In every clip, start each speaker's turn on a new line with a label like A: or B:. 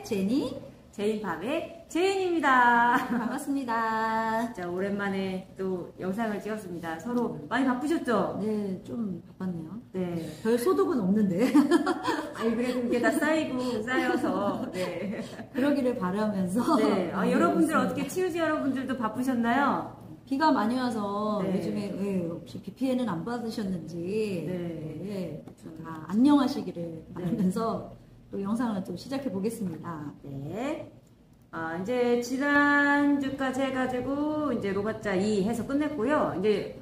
A: 제니,
B: 제인밥의 제인입니다.
A: 반갑습니다.
B: 자, 오랜만에 또 영상을 찍었습니다. 서로 많이 바쁘셨죠?
A: 네, 좀 바빴네요.
B: 네.
A: 별 소득은 없는데.
B: 아니, 그래도 이게 다 쌓여서, 네.
A: 그러기를 바라면서.
B: 네. 여러분들 어떻게 치유지 여러분들도 바쁘셨나요?
A: 비가 많이 와서
B: 네.
A: 요즘에 혹시 비 피해는 안 받으셨는지
B: 네.
A: 다 안녕하시기를 바라면서 또 영상을 또 시작해 보겠습니다.
B: 네. 이제 지난주까지 해가지고 이제 로바짜 2 해서 끝냈고요. 이제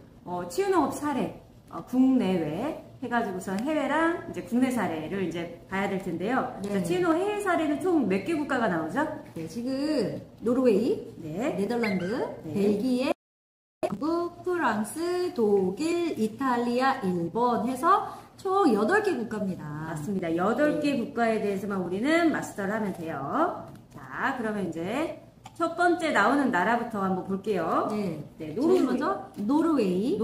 B: 치유농업 사례 국내외 해가지고선 해외랑 이제 국내 사례를 이제 봐야 될 텐데요.
A: 네.
B: 치유농업 해외 사례는 총 몇 개 국가가 나오죠?
A: 네, 지금 노르웨이,
B: 네.
A: 네덜란드,
B: 네.
A: 벨기에, 영국, 프랑스, 독일, 이탈리아, 일본 해서 총 8개 국가입니다.
B: 맞습니다. 8개 국가에 대해서만 우리는 마스터를 하면 돼요. 자, 그러면 이제 첫 번째 나오는 나라부터 한번 볼게요.
A: 네.
B: 노르웨이.
A: 먼저 노르웨이.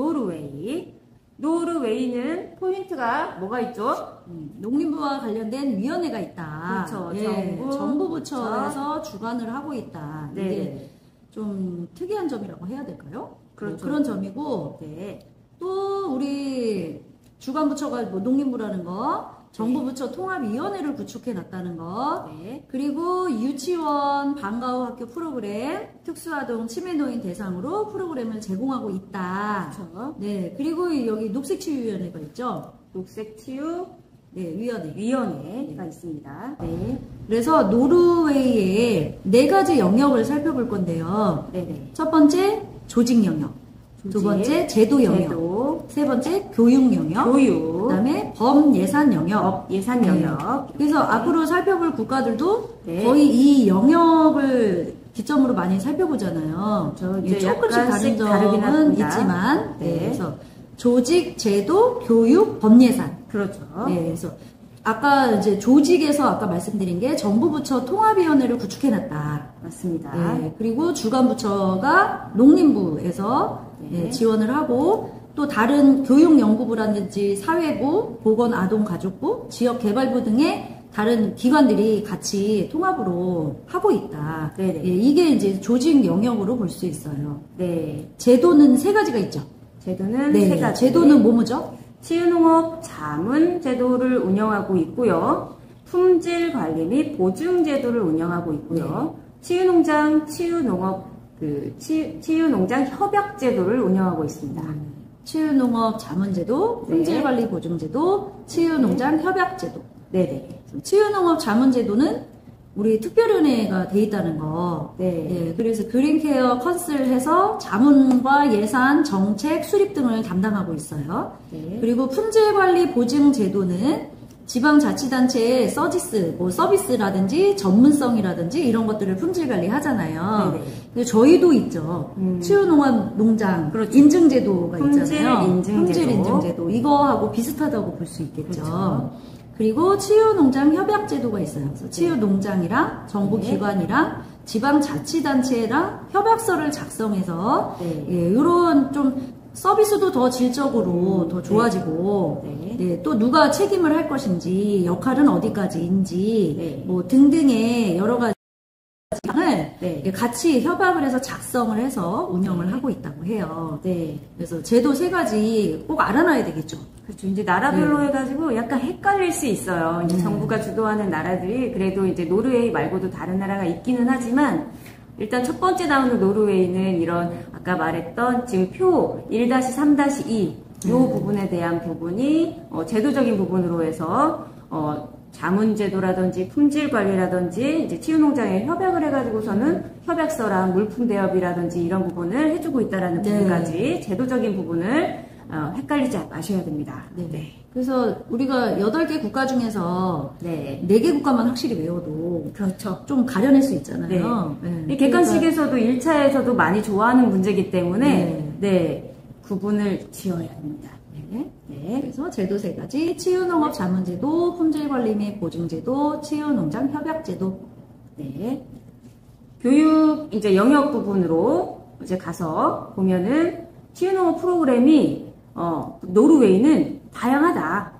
B: 노르웨이는 포인트가 뭐가 있죠?
A: 농림부와 관련된 위원회가 있다.
B: 그렇죠.
A: 정부 부처에서 주관을 하고 있다.
B: 네.
A: 이게 좀 특이한 점이라고 해야 될까요?
B: 그렇죠.
A: 그런 점이고,
B: 네.
A: 또 우리 주관 부처가 뭐 농림부라는 거, 정부 부처 통합위원회를 구축해 놨다는 거,
B: 네.
A: 그리고 유치원 방과후 학교 프로그램, 특수아동 치매노인 대상으로 프로그램을 제공하고 있다.
B: 그렇죠.
A: 네, 그리고 여기 녹색치유위원회가 있죠.
B: 녹색치유
A: 네,
B: 위원회가 있습니다.
A: 네. 그래서 노르웨이의 4가지 영역을 살펴볼 건데요.
B: 네네.
A: 첫 번째 조직 영역, 두 번째 제도 영역, 세 번째 교육 영역, 그다음에 법예산 영역,
B: 예산 영역.
A: 네. 그래서 앞으로 살펴볼 국가들도
B: 네.
A: 거의 이 영역을 기점으로 많이 살펴보잖아요.
B: 이제
A: 조금씩
B: 약간씩
A: 다른
B: 다르긴
A: 점은
B: 합니다.
A: 있지만,
B: 네.
A: 그래서 조직, 제도, 교육, 법예산.
B: 그렇죠.
A: 네, 그래서 아까 이제 조직에서 아까 말씀드린 게 정부 부처 통합위원회를 구축해놨다.
B: 맞습니다.
A: 네, 그리고 주관 부처가 농림부에서
B: 네.
A: 지원을 하고 또 다른 교육연구부라든지 사회부, 보건아동가족부, 지역개발부 등의 다른 기관들이 같이 통합으로 하고 있다.
B: 네네.
A: 예, 이게 이제 조직 영역으로 볼 수 있어요.
B: 네.
A: 제도는 3가지가 있죠.
B: 제도는
A: 네,
B: 3가지.
A: 제도는 뭐죠?
B: 치유농업 자문 제도를 운영하고 있고요. 품질 관리 및 보증 제도를 운영하고 있고요. 치유농장, 치유농장 협약 제도를 운영하고 있습니다.
A: 치유농업 자문제도, 품질관리 보증제도, 치유농장 협약제도.
B: 네네.
A: 치유농업 자문제도는 우리 특별위원회가 돼 있다는 거.
B: 네.
A: 예, 그래서 그린케어 컨설해서 자문과 예산, 정책, 수립 등을 담당하고 있어요.
B: 네.
A: 그리고 품질관리 보증제도는 지방자치단체의 서비스라든지 전문성이라든지 이런 것들을 품질관리 하잖아요.
B: 네네.
A: 근데 저희도 있죠. 치유농업 농장
B: 그렇죠.
A: 인증제도가 있잖아요.
B: 인증제도.
A: 품질 인증제도. 이거하고 비슷하다고 볼 수 있겠죠.
B: 그렇죠.
A: 그리고 치유농장 협약제도가 있어요. 그래서 치유농장이랑 정부기관이랑 지방자치단체랑 협약서를 작성해서 이런 좀 서비스도 더 질적으로 더 좋아지고 또 누가 책임을 할 것인지 역할은 어디까지인지 뭐 등등의 여러 가지 을 같이 협약을 해서 작성을 해서 운영을 하고 있다고 해요. 그래서 제도 3가지 꼭 알아놔야 되겠죠.
B: 그렇죠. 이제 나라별로 해가지고 약간 헷갈릴 수 있어요. 이제 정부가 주도하는 나라들이 그래도 이제 노르웨이 말고도 다른 나라가 있기는 하지만 일단 첫 번째 나오는 노르웨이는 이런 아까 말했던 지금 표 1-3-2 이 부분에 대한 부분이 제도적인 부분으로 해서 자문제도라든지 품질관리라든지 이제 치유농장에 협약을 해가지고서는 협약서랑 물품 대여비라든지 이런 부분을 해주고 있다라는 부분까지 제도적인 부분을 헷갈리지 마셔야 됩니다.
A: 그래서 우리가 8개 국가 중에서 4개 국가만 확실히 외워도
B: 그렇죠.
A: 좀 가려낼 수 있잖아요.
B: 이 객관식에서도 1차에서도 많이 좋아하는 문제이기 때문에 구분을 지어야 합니다.
A: 그래서 제도 3가지, 치유농업 자문제도, 품질관리 및 보증제도, 치유농장 협약제도.
B: 교육 이제 영역 부분으로 이제 가서 보면은 치유농업 프로그램이 노르웨이는 다양하다.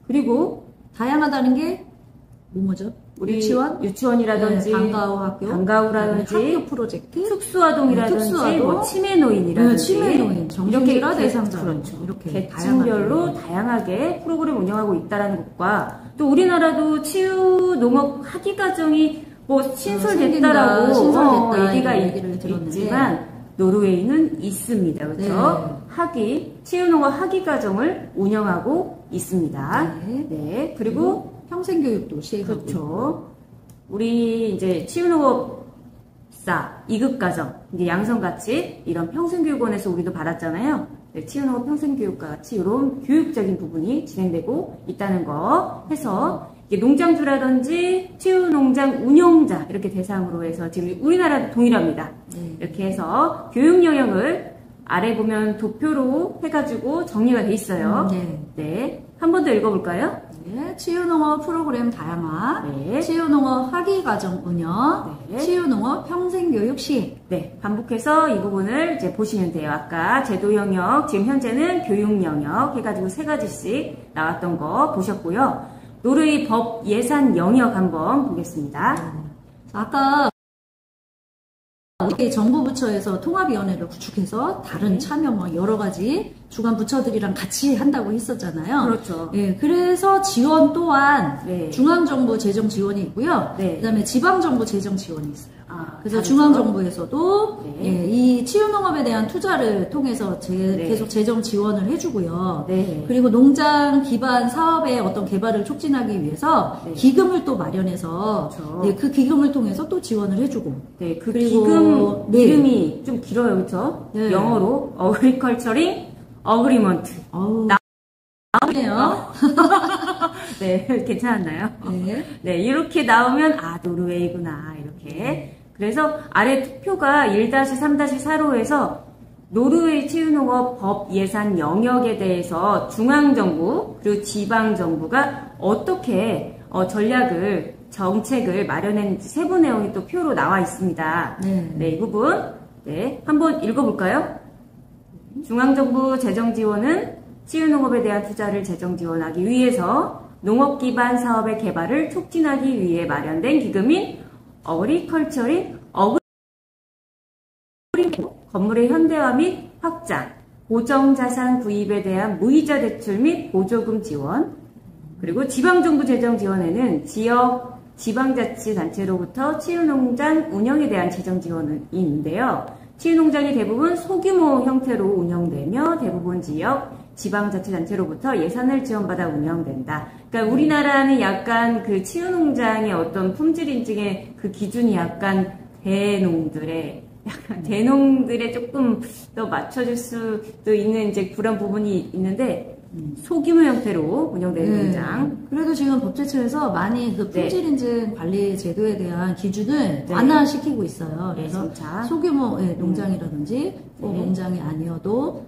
B: 그리고
A: 다양하다는 게 뭐죠?
B: 우리
A: 유치원?
B: 유치원이라든지
A: 방과후 학교,
B: 방과후라든지
A: 학교 프로젝트,
B: 특수아동이라든지
A: 특수아동,
B: 뭐 치매노인이라든지
A: 치매노인, 정신질환 대상자
B: 그렇죠.
A: 이렇게
B: 계층별로 다양하게 프로그램 운영하고 있다는 것과 또 우리나라도 치유 농업 학위 과정이 뭐 신설됐다라고 얘기가 있지만 노르웨이는 있습니다. 그렇죠? 학위 치유 농업 학위 과정을 운영하고 있습니다. 네. 그리고
A: 평생교육도 시행하고
B: 그렇죠. 우리 이제 치유농업사 2급과정, 이제 양성같이 이런 평생교육원에서 우리도 받았잖아요. 네, 치유농업 평생교육과 같이 이런 교육적인 부분이 진행되고 있다는 거 해서 농장주라든지 치유농장 운영자 이렇게 대상으로 해서 지금 우리나라도 동일합니다. 이렇게 해서 교육 영역을 아래 보면 도표로 해가지고 정리가 돼 있어요. 네. 한 번 더 읽어볼까요?
A: 네, 치유농업 프로그램 다양화,
B: 네.
A: 치유농업 학위과정 운영,
B: 네.
A: 치유농업 평생교육 시행.
B: 네, 반복해서 이 부분을 이제 보시면 돼요. 아까 제도 영역, 지금 현재는 교육 영역 해가지고 3가지씩 나왔던 거 보셨고요. 노르웨이 법 예산 영역 한번 보겠습니다.
A: 아까 우리 정부 부처에서 통합위원회를 구축해서 다른 참여 뭐 여러 가지 주관 부처들이랑 같이 한다고 했었잖아요.
B: 그렇죠.
A: 예, 그래서 지원 또한
B: 네.
A: 중앙정부 재정 지원이 있고요.
B: 네.
A: 그다음에 지방정부 재정 지원이 있어요. 그래서
B: 다르죠?
A: 중앙정부에서도
B: 네.
A: 예, 이 치유농업에 대한 투자를 통해서
B: 네.
A: 계속 재정 지원을 해주고요.
B: 네.
A: 그리고 농장 기반 사업의 어떤 개발을 촉진하기 위해서
B: 네.
A: 기금을 또 마련해서
B: 그렇죠.
A: 네, 그 기금을 통해서 또 지원을 해주고.
B: 네, 그
A: 그리고,
B: 기금
A: 네.
B: 이름이 좀 길어요, 그렇죠?
A: 네.
B: 영어로 Agriculturing Agreement.
A: 나오네요.
B: 네, 괜찮았나요?
A: 네.
B: 네, 이렇게 나오면 노르웨이구나 이렇게. 그래서 아래 투표가 1-3-4로 해서 노르웨이 치유농업 법 예산 영역에 대해서 중앙정부 그리고 지방정부가 어떻게 전략을 정책을 마련했는지 세부 내용이 또 표로 나와 있습니다. 네, 이 부분 네, 한번 읽어볼까요? 중앙정부 재정지원은 치유농업에 대한 투자를 재정지원하기 위해서 농업 기반 사업의 개발을 촉진하기 위해 마련된 기금인 어그리컬처링 건물의 현대화 및 확장, 고정자산 구입에 대한 무이자 대출 및 보조금 지원, 그리고 지방정부 재정 지원에는 지역 지방자치단체로부터 치유농장 운영에 대한 재정 지원이 있는데요. 치유농장이 대부분 소규모 형태로 운영되며 대부분 지역 지방자치단체로부터 예산을 지원받아 운영된다. 그러니까 우리나라는 약간 그 치유농장의 어떤 품질 인증의 그 기준이 약간 대농들의 조금 더 맞춰줄 수도 있는 이제 그런 부분이 있는데 소규모 형태로 운영되는 농장.
A: 그래도 지금 법제처에서 많이 그 품질 인증 관리 제도에 대한 기준을 완화시키고 있어요. 그래서 소규모 농장이라든지 농장이 아니어도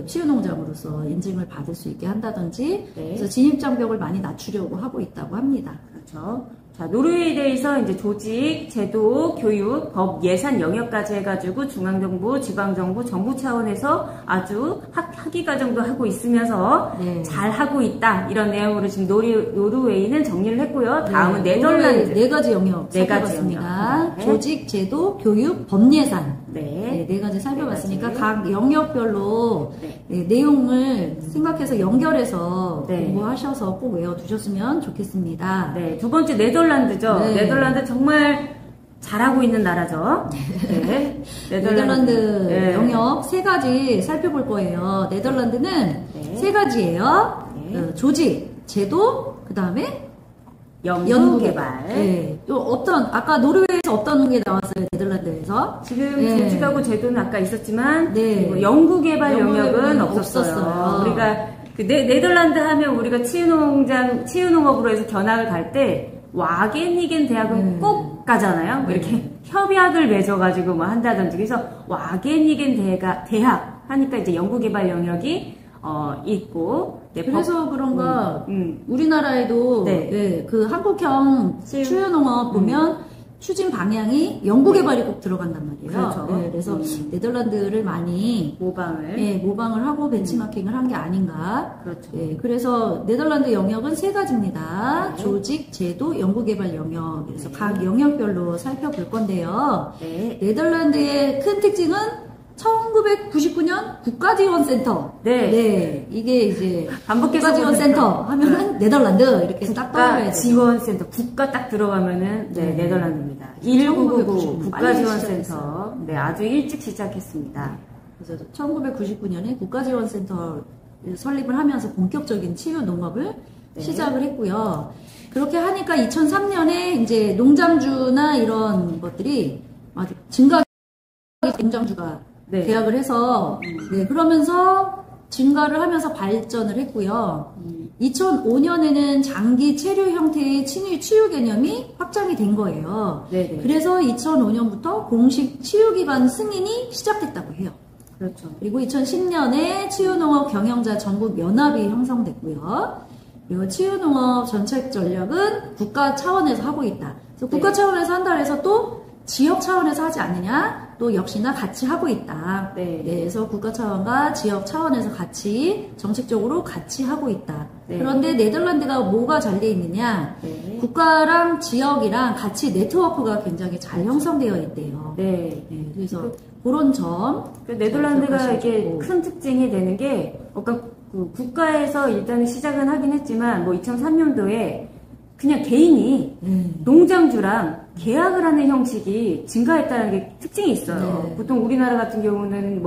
A: 치유농장으로서 인증을 받을 수 있게 한다든지 그래서 진입장벽을 많이 낮추려고 하고 있다고 합니다.
B: 그렇죠. 자, 노르웨이에 대해서 이제 조직, 제도, 교육, 법, 예산 영역까지 해가지고 중앙정부, 지방정부, 정부 차원에서 아주 학위과정도 하고 있으면서 잘 하고 있다. 이런 내용으로 지금 노르웨이는 정리를 했고요. 다음은 네덜란드.
A: 4가지 영역 살펴봤습니다. 조직, 제도, 교육, 법, 예산. 네, 4가지 살펴봤으니까 각 영역별로 내용을 생각해서 연결해서 공부하셔서 꼭 외워두셨으면 좋겠습니다.
B: 네, 두 번째 네덜란드죠. 네덜란드 정말 잘하고 있는 나라죠. 네.
A: 네덜란드 영역 3가지 살펴볼 거예요. 네덜란드는 3가지예요. 조직, 제도, 그 다음에
B: 연구개발.
A: 또 아까 노르웨이에서 어떤 게 나왔어요, 네덜란드에서?
B: 지금 조직하고 제도는 아까 있었지만, 연구개발 영역은 없었어요. 우리가, 네덜란드 하면 우리가 치유농업으로 해서 견학을 갈 때, 와게니겐 대학은 꼭 가잖아요. 이렇게 협약을 맺어가지고 뭐 한다든지. 그래서 와게니겐 대학 하니까 이제 연구개발 영역이 있고.
A: 그래서 그런가 우리나라에도 그 한국형 치유농업 보면 추진 방향이 연구개발이 꼭 들어간단 말이에요.
B: 그렇죠.
A: 네, 그래서 네덜란드를 많이 모방을 하고 벤치마킹을 한 게 아닌가.
B: 그렇죠.
A: 네, 그래서 네덜란드 영역은 세 가지입니다. 네. 조직, 제도, 연구개발 영역. 그래서 네. 각 영역별로 살펴볼 건데요. 네. 네덜란드의 큰 특징은 1999년 국가지원센터.
B: 네.
A: 네. 이게 이제
B: 반복해서
A: 국가지원센터 하면은 네덜란드 이렇게 딱 떠올려야 돼요.
B: 지원센터 국가 딱 들어가면은 네, 네덜란드입니다. 1999 국가지원센터. 네, 아주 일찍 시작했습니다.
A: 그래서 1999년에 국가지원센터 설립을 하면서 본격적인 치유 농업을 시작을 했고요. 그렇게 하니까 2003년에 이제 농장주나 이런 것들이 아주 증가 농장주가 계약을 해서 네, 그러면서 증가를 하면서 발전을 했고요. 2005년에는 장기 체류 형태의 치유 개념이 확장이 된 거예요. 네네. 그래서 2005년부터 공식 치유기관 승인이 시작됐다고 해요.
B: 그렇죠.
A: 그리고 2010년에 치유농업 경영자 전국 연합이 형성됐고요. 그리고 치유농업 정책 전략은 국가 차원에서 하고 있다. 그래서 국가 차원에서 한다 해서 또 지역 차원에서 하지 않느냐? 또 역시나 같이 하고 있다. 네. 네, 그래서 국가 차원과 지역 차원에서 같이 정책적으로 같이 하고 있다. 네. 그런데 네덜란드가 뭐가 잘 돼 있느냐? 네. 국가랑 지역이랑 같이 네트워크가 굉장히 잘 형성되어 있대요. 네. 네, 그래서 그런 점.
B: 네덜란드가 이게 큰 특징이 되는 게, 국가에서 일단은 시작은 하긴 했지만, 2003년도에 그냥 개인이 농장주랑 계약을 하는 형식이 증가했다는 게 특징이 있어요. 네. 보통 우리나라 같은 경우는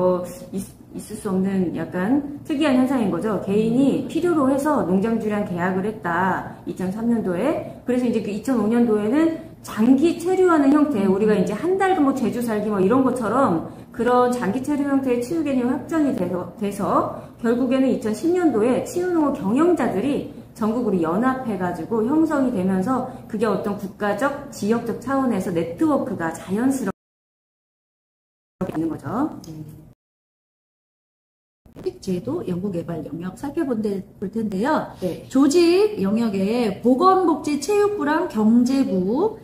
B: 있을 수 없는 약간 특이한 현상인 거죠. 개인이 필요로 해서 농장주랑 계약을 했다. 2003년도에. 그래서 이제 그 2005년도에는 장기 체류하는 형태, 우리가 이제 한 달 제주 살기 이런 것처럼 그런 장기 체류 형태의 치유 개념이 확장이 돼서 결국에는 2010년도에 치유농업 경영자들이 전국으로 연합해가지고 형성이 되면서 그게 어떤 국가적, 지역적 차원에서 네트워크가 자연스럽게 되는 거죠.
A: 제도 연구개발 영역 살펴볼 텐데요. 네. 조직 영역에 보건복지체육부랑 경제부,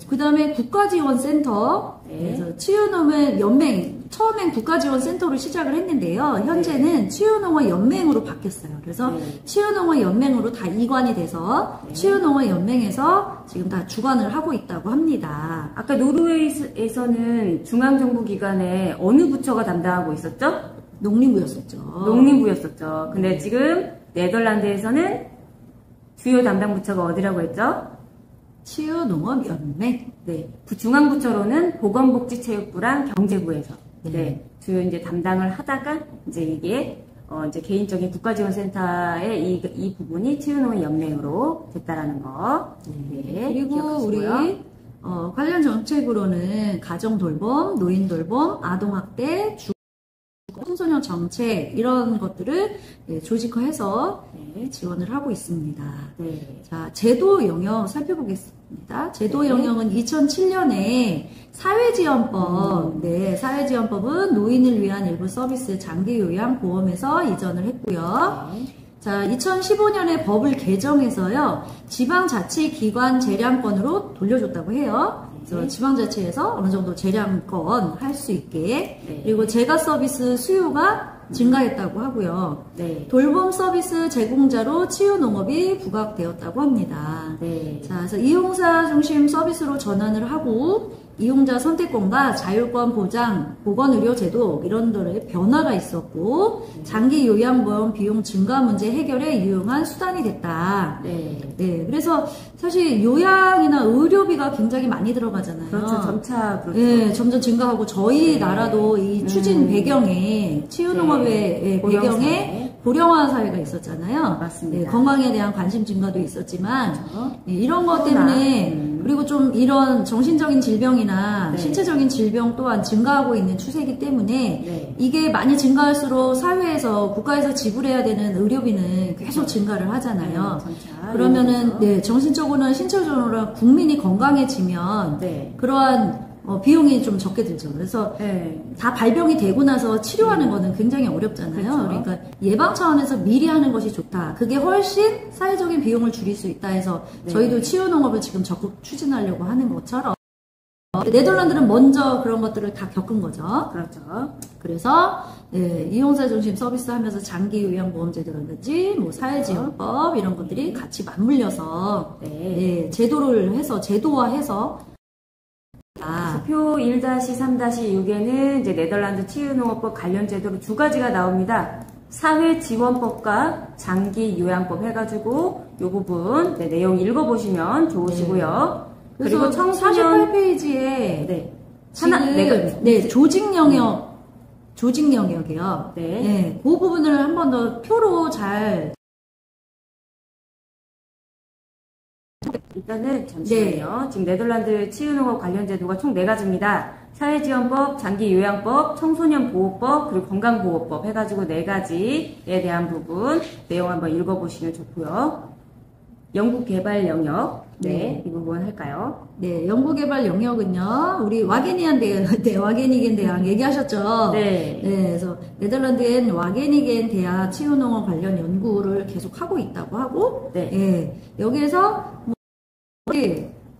A: 그 다음에 국가지원센터, 그래서 치유농업 연맹, 처음엔 국가지원센터로 시작을 했는데요. 현재는 치유농업 연맹으로 바뀌었어요. 그래서 치유농업 연맹으로 다 이관이 돼서 치유농업 연맹에서 지금 다 주관을 하고 있다고 합니다.
B: 아까 노르웨이에서는 중앙정부기관에 어느 부처가 담당하고 있었죠?
A: 농림부였었죠.
B: 농림부였었죠. 근데 지금 네덜란드에서는 주요 담당 부처가 어디라고 했죠?
A: 치유농업연맹.
B: 네. 중앙부처로는 보건복지체육부랑 경제부에서 주요 이제 담당을 하다가 이제 이게 이제 개인적인 국가지원센터의 이 부분이 치유농업연맹으로 됐다라는 거.
A: 네. 그리고 기억하시고요. 우리 관련 정책으로는 가정돌봄, 노인돌봄, 아동학대, 청소년 정책 이런 것들을 조직화해서 지원을 하고 있습니다. 네. 자, 제도 영역 살펴보겠습니다. 제도 영역은 2007년에 사회지원법, 사회지원법은 노인을 위한 일부 서비스 장기요양보험에서 이전을 했고요. 자, 2015년에 법을 개정해서요, 지방자치기관 재량권으로 돌려줬다고 해요. 그래서 지방자치에서 어느 정도 재량권 할 수 있게, 그리고 재가 서비스 수요가 증가했다고 하고요. 돌봄 서비스 제공자로 치유농업이 부각되었다고 합니다. 자, 그래서 이용사 중심 서비스로 전환을 하고 이용자 선택권과 자율권 보장, 보건의료 제도 이런 데에 변화가 있었고 장기 요양보험 비용 증가 문제 해결에 유용한 수단이 됐다. 그래서 사실 요양이나 의료비가 굉장히 많이 들어가잖아요.
B: 그렇죠. 점차 그렇죠.
A: 네, 점점 증가하고 저희 나라도 이 추진 배경에 치유농업의 배경에 고령화 사회가 있었잖아요.
B: 맞습니다.
A: 건강에 대한 관심 증가도 있었지만 이런 것 때문에 그리고 좀 이런 정신적인 질병이나 신체적인 질병 또한 증가하고 있는 추세이기 때문에 이게 많이 증가할수록 사회에서 국가에서 지불해야 되는 의료비는 계속 증가를 하잖아요. 그러면은 정신적으로나 신체적으로나 국민이 건강해지면 그러한 비용이 좀 적게 들죠. 그래서 다 발병이 되고 나서 치료하는 거는 굉장히 어렵잖아요. 그러니까 예방 차원에서 미리 하는 것이 좋다. 그게 훨씬 사회적인 비용을 줄일 수 있다 해서 저희도 치유농업을 지금 적극 추진하려고 하는 것처럼 네덜란드는 먼저 그런 것들을 다 겪은 거죠.
B: 그렇죠.
A: 그래서 이용자 중심 서비스 하면서 장기 요양보험제도라든지 뭐 사회지원법 이런 것들이 같이 맞물려서 제도를 해서 제도화해서
B: 표 1-3-6에는 이제 네덜란드 치유농업법 관련 제도로 두 가지가 나옵니다. 사회지원법과 장기요양법 해가지고 이 부분 내용 읽어보시면 좋으시고요. 그리고 청소년
A: 48페이지에 조직 영역이요. 그 부분을 한 번 더 표로 잘
B: 일단은 잠시만요. 지금 네덜란드 치유농업 관련 제도가 총 4가지입니다. 사회지원법, 장기요양법, 청소년보호법, 그리고 건강보호법 해가지고 4가지에 대한 부분 내용 한번 읽어보시면 좋고요. 연구개발 영역, 이 부분 할까요?
A: 네, 연구개발 영역은요, 우리 와게니겐 대학 얘기하셨죠? 그래서 네덜란드엔 와게니겐 대학 치유농업 관련 연구를 계속 하고 있다고 하고, 여기에서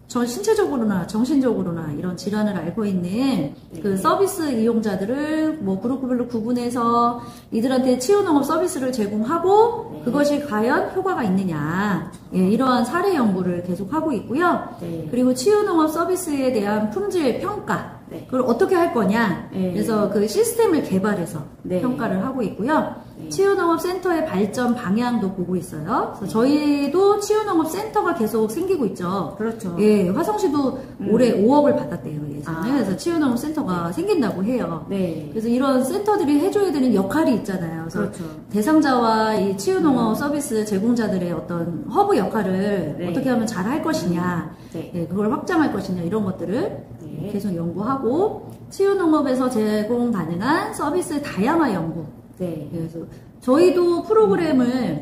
A: 신체적으로나 정신적으로나 이런 질환을 앓고 있는 그 서비스 이용자들을 뭐 그룹별로 구분해서 이들한테 치유농업 서비스를 제공하고 그것이 과연 효과가 있느냐 이러한 사례 연구를 계속 하고 있고요. 그리고 치유농업 서비스에 대한 품질 평가 그걸 어떻게 할 거냐 그래서 그 시스템을 개발해서 평가를 하고 있고요. 치유농업센터의 발전 방향도 보고 있어요. 그래서 저희도 치유농업센터가 계속 생기고 있죠.
B: 그렇죠.
A: 화성시도 올해 5억을 받았대요, 예산을. 그래서 치유농업센터가 생긴다고 해요. 그래서 이런 센터들이 해줘야 되는 역할이 있잖아요. 그래서 대상자와 이 치유농업 서비스 제공자들의 어떤 허브 역할을 어떻게 하면 잘 할 것이냐, 그걸 확장할 것이냐, 이런 것들을 계속 연구하고, 치유농업에서 제공 가능한 서비스 다양화 연구. 그래서 저희도 프로그램을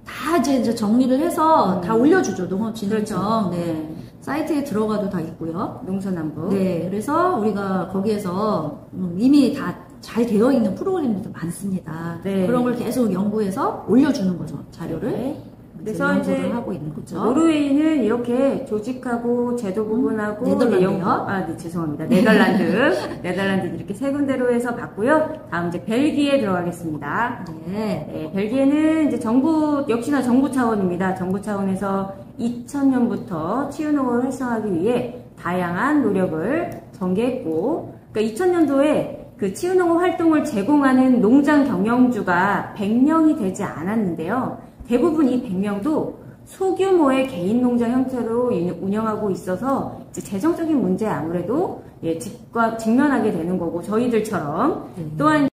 A: 다 이제 정리를 해서 다 올려주죠. 농업진흥청. 사이트에 들어가도 다 있고요.
B: 농서남북.
A: 그래서 우리가 거기에서 이미 다 잘 되어 있는 프로그램들도 많습니다. 그런 걸 계속 연구해서 올려주는 거죠. 자료를.
B: 그래서 이제
A: 하고 있는 거죠.
B: 노르웨이는 이렇게 조직하고 제도 부분하고
A: 네덜란드요?
B: 죄송합니다. 네덜란드 이렇게 3군데로 해서 봤고요. 다음 이제 벨기에 들어가겠습니다. 벨기에는 이제 역시나 정부 차원입니다. 정부 차원에서 2000년부터 치유농업을 활성화하기 위해 다양한 노력을 전개했고, 그러니까 2000년도에 그 치유농업 활동을 제공하는 농장 경영주가 100명이 되지 않았는데요. 대부분 이 100명도 소규모의 개인 농장 형태로 운영하고 있어서 이제 재정적인 문제에 아무래도 직면하게 되는 거고, 저희들처럼 또한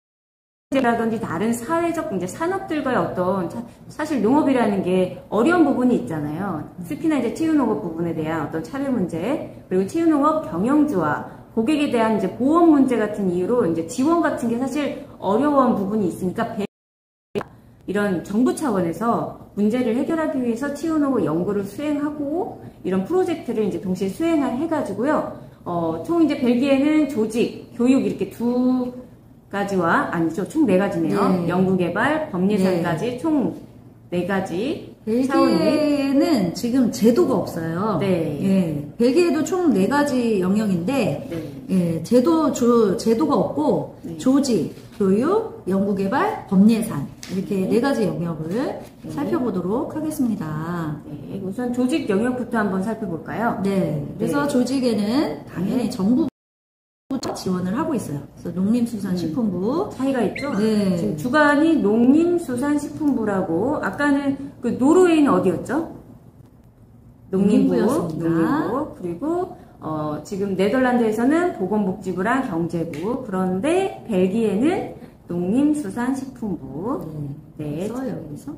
B: 라든지 다른 사회적 이제 산업들과의 어떤 사실 농업이라는 게 어려운 부분이 있잖아요. 특히나 이제 치유농업 부분에 대한 어떤 차별 문제, 그리고 치유농업 경영주와 고객에 대한 이제 보험 문제 같은 이유로 이제 지원 같은 게 사실 어려운 부분이 있으니까 이런 정부 차원에서 문제를 해결하기 위해서 치유농업 연구를 수행하고 이런 프로젝트를 이제 동시에 수행을 해가지고요. 총 이제 벨기에는 조직, 교육 이렇게 두 가지와 아니죠. 총 4가지네요. 연구개발, 법예산까지 총 4가지.
A: 벨기에는 지금 제도가 없어요. 벨기에도 총 4가지 영역인데, 제도가 없고, 조직, 교육, 연구개발, 법예산. 이렇게 4가지 영역을 살펴보도록 하겠습니다.
B: 우선 조직 영역부터 한번 살펴볼까요?
A: 그래서 조직에는 당연히 정부 지원을 하고 있어요. 그래서 농림수산식품부
B: 차이가 있죠. 지금 주관이 농림수산식품부라고, 아까는 그 노르웨이는 어디였죠? 농림부. 그리고 지금 네덜란드에서는 보건복지부랑 경제부. 그런데 벨기에는 농림수산식품부.
A: 그래서 여기서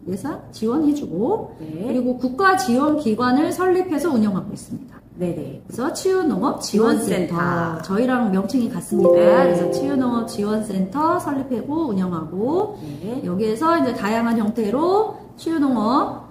A: 예산 지원해주고 그리고 국가지원기관을 설립해서 운영하고 있습니다. 그래서 치유농업지원센터. 저희랑 명칭이 같습니다. 그래서 치유농업지원센터 설립하고 운영하고 여기에서 이제 다양한 형태로 치유농업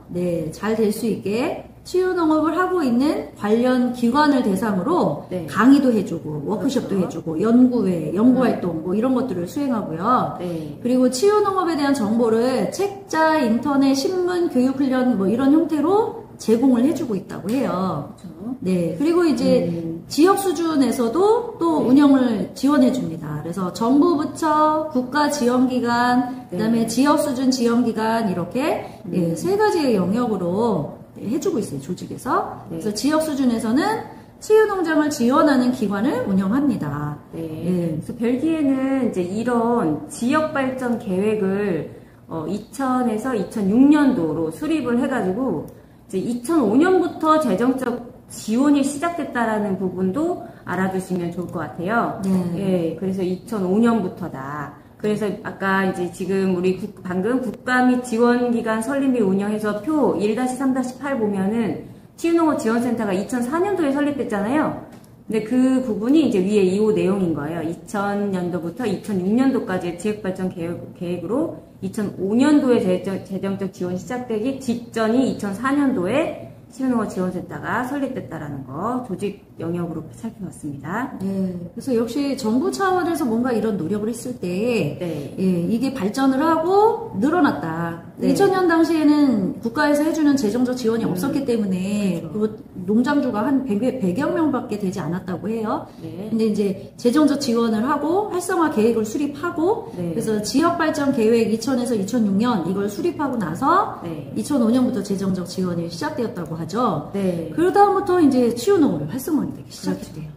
A: 잘 될 수 있게 치유농업을 하고 있는 관련 기관을 대상으로 강의도 해주고 워크숍도 해주고 연구회, 연구활동 뭐 이런 것들을 수행하고요. 그리고 치유농업에 대한 정보를 책자, 인터넷, 신문, 교육훈련 뭐 이런 형태로 제공을 해주고 있다고 해요.
B: 그렇죠.
A: 네. 그리고 이제 지역 수준에서도 또 운영을 지원해 줍니다. 그래서 정부 부처, 국가 지원기관, 그다음에 지역 수준 지원기관 이렇게 예, 세 가지의 영역으로 해주고 있어요. 조직에서. 그래서 지역 수준에서는 치유농장을 지원하는 기관을 운영합니다.
B: 네.
A: 예.
B: 그래서 벨기에는 이제 이런 지역 발전 계획을 2000에서 2006년도로 수립을 해가지고 이제 2005년부터 재정적 지원이 시작됐다라는 부분도 알아두시면 좋을 것 같아요. 예, 그래서 2005년부터다. 그래서 아까 이제 지금 우리 방금 국가 및 지원기관 설립 및 운영해서 표 1-3-8 보면은 치유농업 지원센터가 2004년도에 설립됐잖아요. 근데 그 부분이 이제 위에 2호 내용인 거예요. 2000년도부터 2006년도까지의 지역발전 계획으로 2005년도에 재정적 지원이 시작되기 직전이 2004년도에 치유농업 지원센터가 설립됐다라는 거 조직 영역으로 살펴봤습니다.
A: 네, 그래서 역시 정부 차원에서 뭔가 이런 노력을 했을 때 예, 이게 발전을 하고 늘어났다. 2000년 당시에는 국가에서 해주는 재정적 지원이 없었기 때문에 그리고 농장주가 한 100여 명밖에 되지 않았다고 해요. 근데 이제 재정적 지원을 하고 활성화 계획을 수립하고 그래서 지역 발전 계획 2000에서 2006년 이걸 수립하고 나서 2005년부터 재정적 지원이 시작되었다고 하죠. 그 다음부터 이제 치유농업이 활성화되기 시작했대요.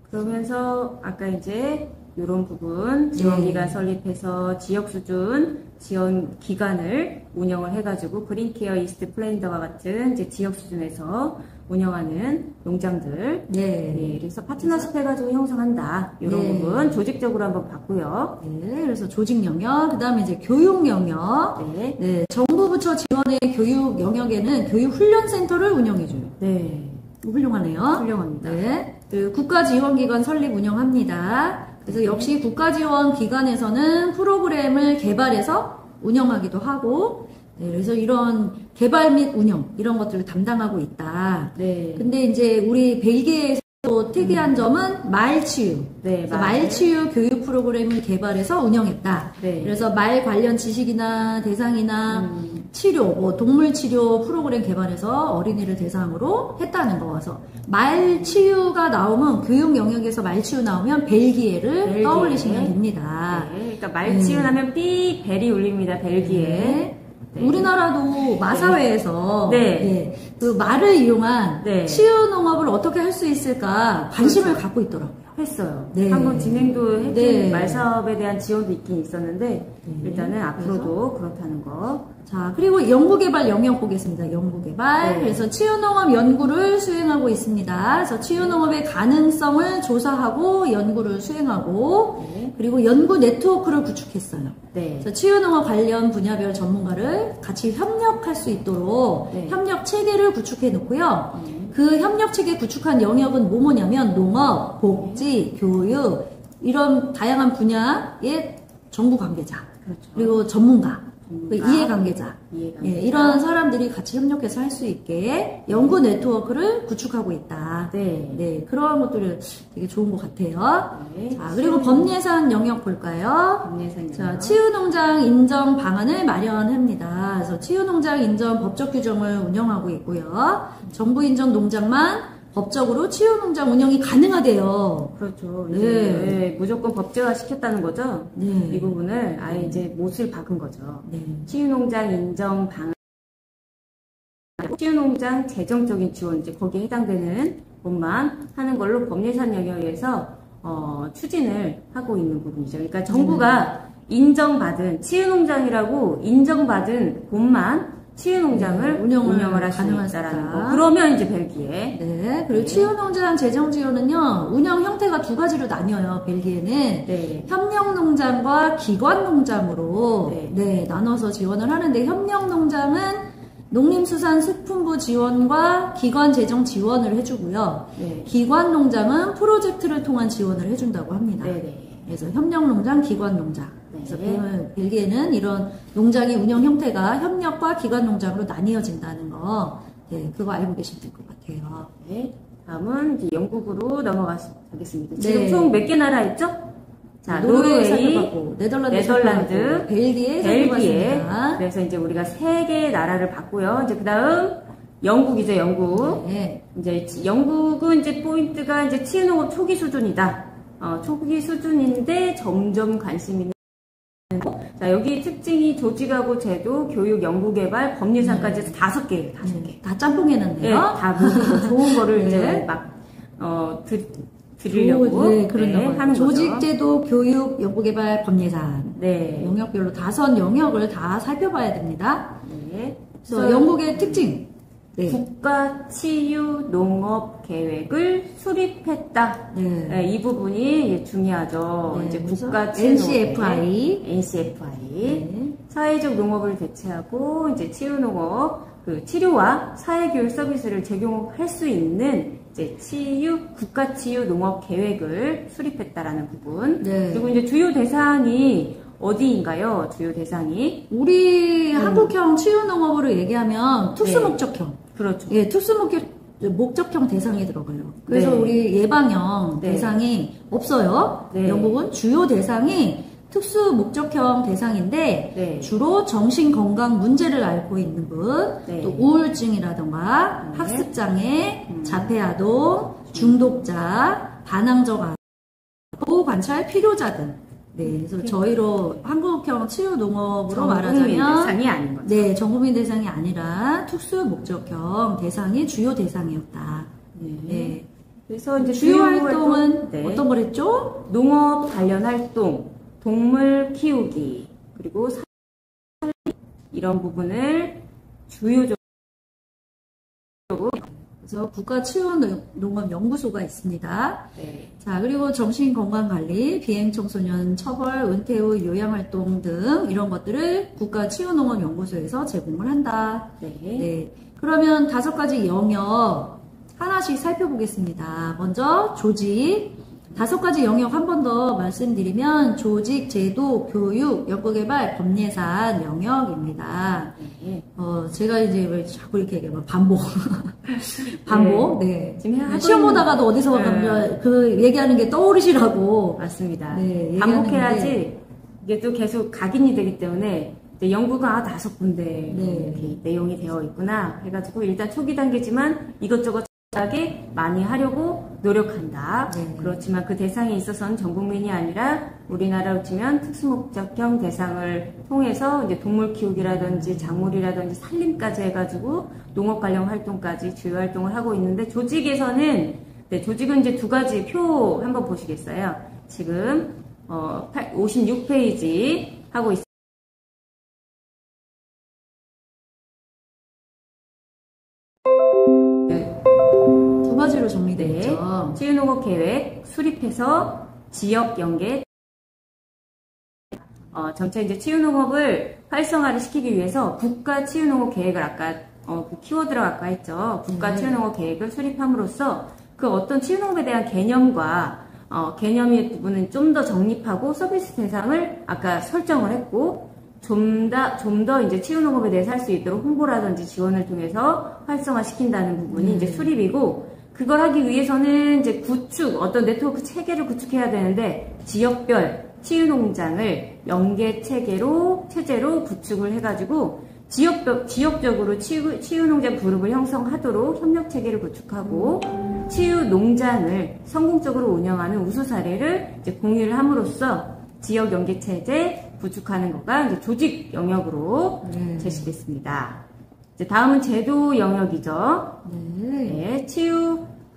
B: 그러면서 아까 이제 이런 부분 지원기관 설립해서 지역 수준 지원 기관을 운영을 해가지고 그린케어 이스트 플랜더와 같은 이제 지역 수준에서 운영하는 농장들 그래서 파트너십 해가지고 형성한다 이런 부분 조직적으로 한번 봤고요.
A: 그래서 조직 영역 그 다음에 이제 교육 영역 정부 부처 지원의 교육 영역에는 교육 훈련센터를 운영해줘요. 훌륭하네요.
B: 훌륭합니다.
A: 그리고 국가지원기관 설립 운영합니다. 그래서 역시 국가지원기관에서는 프로그램을 개발해서 운영하기도 하고, 그래서 이런 개발 및 운영, 이런 것들을 담당하고 있다. 근데 이제 우리 벨기에에서 특이한 점은 말치유. 말치유 교육 프로그램을 개발해서 운영했다. 그래서 말 관련 지식이나 대상이나 치료, 뭐 동물 치료 프로그램 개발해서 어린이를 대상으로 했다는 거여서 말 치유가 나오면 교육 영역에서 말 치유 나오면 벨기에를 떠올리시면 됩니다.
B: 그러니까 말 치유 나면 삐 벨이 울립니다. 벨기에.
A: 우리나라도 마사회에서 그 말을 이용한 치유 농업을 어떻게 할 수 있을까 관심을 갖고 있더라고요.
B: 했어요. 한번 진행도 했고 말 사업에 대한 지원도 있긴 있었는데 일단은 앞으로도 그렇다는 거.
A: 자, 그리고 연구개발 영역 보겠습니다. 연구개발. 그래서 치유농업 연구를 수행하고 있습니다. 그래서 치유농업의 가능성을 조사하고 연구를 수행하고 그리고 연구 네트워크를 구축했어요. 그래서 치유농업 관련 분야별 전문가를 같이 협력할 수 있도록 협력 체계를 구축해 놓고요. 그 협력 체계 구축한 영역은 뭐냐면 농업, 복지, 교육 이런 다양한 분야의 정부 관계자 그리고 전문가 이해관계자 이런 사람들이 같이 협력해서 할 수 있게 연구 네트워크를 구축하고 있다. 그런 것들이 되게 좋은 것 같아요. 자, 그리고 법예산 영역 볼까요? 자, 치유농장 인정 방안을 마련합니다. 그래서 치유농장 인정 법적 규정을 운영하고 있고요. 정부 인정 농장만 법적으로 치유농장 운영이 가능하대요.
B: 그렇죠. 무조건 법제화 시켰다는 거죠. 이 부분을 아예 이제 못을 박은 거죠. 치유농장 인정 방안, 치유농장 재정적인 지원, 이제 거기에 해당되는 것만 하는 걸로 법예산 영역에서 추진을 하고 있는 부분이죠. 그러니까 정부가 인정받은 치유농장이라고 인정받은 곳만 치유농장을 운영을 할 수 있다라는 거. 그러면 이제 벨기에.
A: 그리고 치유농장 재정 지원은요, 운영 형태가 두 가지로 나뉘어요, 벨기에는. 협력농장과 기관농장으로, 나눠서 지원을 하는데, 협력농장은 농림수산식품부 지원과 기관 재정 지원을 해주고요. 기관농장은 프로젝트를 통한 지원을 해준다고 합니다. 그래서 협력농장, 기관농장. 그래서 벨기에는 이런 농장의 운영 형태가 협력과 기관농장으로 나뉘어진다는 거, 그거 알고 계시면 될 것 같아요.
B: 다음은 이제 영국으로 넘어가겠습니다. 지금 총 몇 개 나라 있죠? 자, 노르웨이,
A: 살펴봤고, 네덜란드, 벨기에.
B: 그래서 이제 우리가 3개의 나라를 봤고요. 이제 그 다음 영국이죠, 영국.
A: 네.
B: 이제 영국은 이제 포인트가 이제 치유농업 초기 수준이다. 초기 수준인데 점점 관심 있는. 자, 여기 특징이 조직하고 제도, 교육, 연구개발, 법률상까지 해서 5개, 5개.
A: 다 짬뽕해놨네요.
B: 네, 다 모든 좋은 거를
A: 네.
B: 이제 막, 드리려고.
A: 네, 그런
B: 네, 하는
A: 조직,
B: 거죠.
A: 제도, 교육, 연구개발, 법예산.
B: 네.
A: 영역별로 5 영역을 다 살펴봐야 됩니다.
B: 네.
A: 그래서 영국의 특징. 네.
B: 국가 치유 농업 계획을 수립했다.
A: 네.
B: 네, 이 부분이 중요하죠.
A: 네,
B: 이제
A: 그래서
B: 국가 치유
A: NCFI.
B: NCFI.
A: 네.
B: 사회적 농업을 대체하고 이제 치유 농업, 그 치료와 사회교육 서비스를 제공할 수 있는 이제 국가 치유 농업 계획을 수립했다라는 부분.
A: 네.
B: 그리고 이제 주요 대상이 어디인가요? 주요 대상이
A: 우리 한국형 치유농업으로 얘기하면 특수목적형.
B: 그렇죠.
A: 예, 목적형 대상이 들어가요. 그래서
B: 네.
A: 우리 예방형
B: 네.
A: 대상이 없어요.
B: 네.
A: 영국은 주요 대상이 특수 목적형 대상인데
B: 네.
A: 주로 정신 건강 문제를 앓고 있는 분,
B: 네.
A: 또 우울증이라던가
B: 네.
A: 학습장애, 자폐아동, 중독자, 반항적 아동, 관찰 필요자 등. 네, 그래서 저희로 한국형 치유 농업으로
B: 전국민
A: 말하자면
B: 대상이 아닌 거죠.
A: 네, 전국민 대상이 아니라 특수 목적형 대상이 주요 대상이었다.
B: 네.
A: 네.
B: 그래서 이제
A: 주요 활동은
B: 네.
A: 어떤 걸 했죠?
B: 농업 관련 활동, 동물 키우기, 그리고 이런 부분을 주요적으로
A: 그래서 국가치유농업연구소가 있습니다.
B: 네.
A: 자, 그리고 정신건강관리, 비행청소년 처벌, 은퇴 후 요양활동 등 이런 것들을 국가치유농업연구소에서 제공을 한다.
B: 네.
A: 네. 그러면 5가지 영역 하나씩 살펴보겠습니다. 먼저 조직. 5가지 영역 한 번 더 말씀드리면 조직, 제도, 교육, 연구개발, 법예산 영역입니다.
B: 네.
A: 제가 이제 왜 자꾸 이렇게 얘기하면 반복. 반복. 네.
B: 지금 하고
A: 시험
B: 있는-
A: 보다가도 어디서 가면 그 얘기하는 게 떠오르시라고.
B: 맞습니다.
A: 네,
B: 반복해야지 이게 또 계속 각인이 되기 때문에 이제 연구가 5군데
A: 네.
B: 이렇게 내용이 되어 있구나 해가지고 일단 초기 단계지만 이것저것 하게 많이 하려고 노력한다.
A: 네.
B: 그렇지만 그 대상에 있어서는 전 국민이 아니라 우리나라로 치면 특수목적형 대상을 통해서 이제 동물 키우기라든지 작물이라든지 살림까지 해가지고 농업 관련 활동까지 주요 활동을 하고 있는데 조직에서는 네, 조직은 이제 2가지 표 한번 보시겠어요? 지금 56페이지 하고 있습니다. 네.
A: 2가지로 정리되어 있죠.
B: 치유농업 계획 수립해서 지역 연계 전체 이제 치유농업을 활성화를 시키기 위해서 국가 치유농업 계획을 아까 그 키워드라고 아까 했죠. 국가 치유농업 계획을 수립함으로써 그 어떤 치유농업에 대한 개념과 개념의 부분은 좀 더 정립하고 서비스 대상을 아까 설정을 했고 좀 더 이제 치유농업에 대해서 할 수 있도록 홍보라든지 지원을 통해서 활성화시킨다는 부분이 이제 수립이고 그걸 하기 위해서는 이제 어떤 네트워크 체계를 구축해야 되는데 지역별 치유농장을 연계 체제로 구축을 해가지고 지역적으로 치유농장 그룹을 형성하도록 협력 체계를 구축하고 치유농장을 성공적으로 운영하는 우수 사례를 이제 공유를 함으로써 지역 연계 체제 구축하는 것가 이제 조직 영역으로 제시됐습니다. 이제 다음은 제도 영역이죠. 네,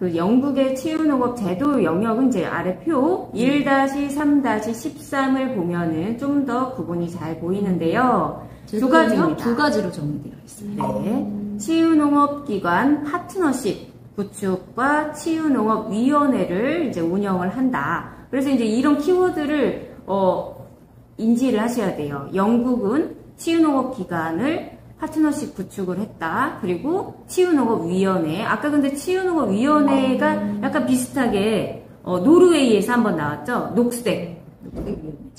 B: 영국의 치유농업 제도 영역은 이제 아래 표 1-3-13을 보면은 좀 더 구분이 잘 보이는데요. 2가지입니다.
A: 2가지로 정리되어 있습니다.
B: 네. 치유농업기관 파트너십 구축과 치유농업위원회를 이제 운영을 한다. 그래서 이제 이런 키워드를 인지를 하셔야 돼요. 영국은 치유농업기관을 파트너십 구축을 했다. 그리고 치유농업위원회. 아까 근데 치유농업위원회가 약간 비슷하게 노르웨이에서 한번 나왔죠.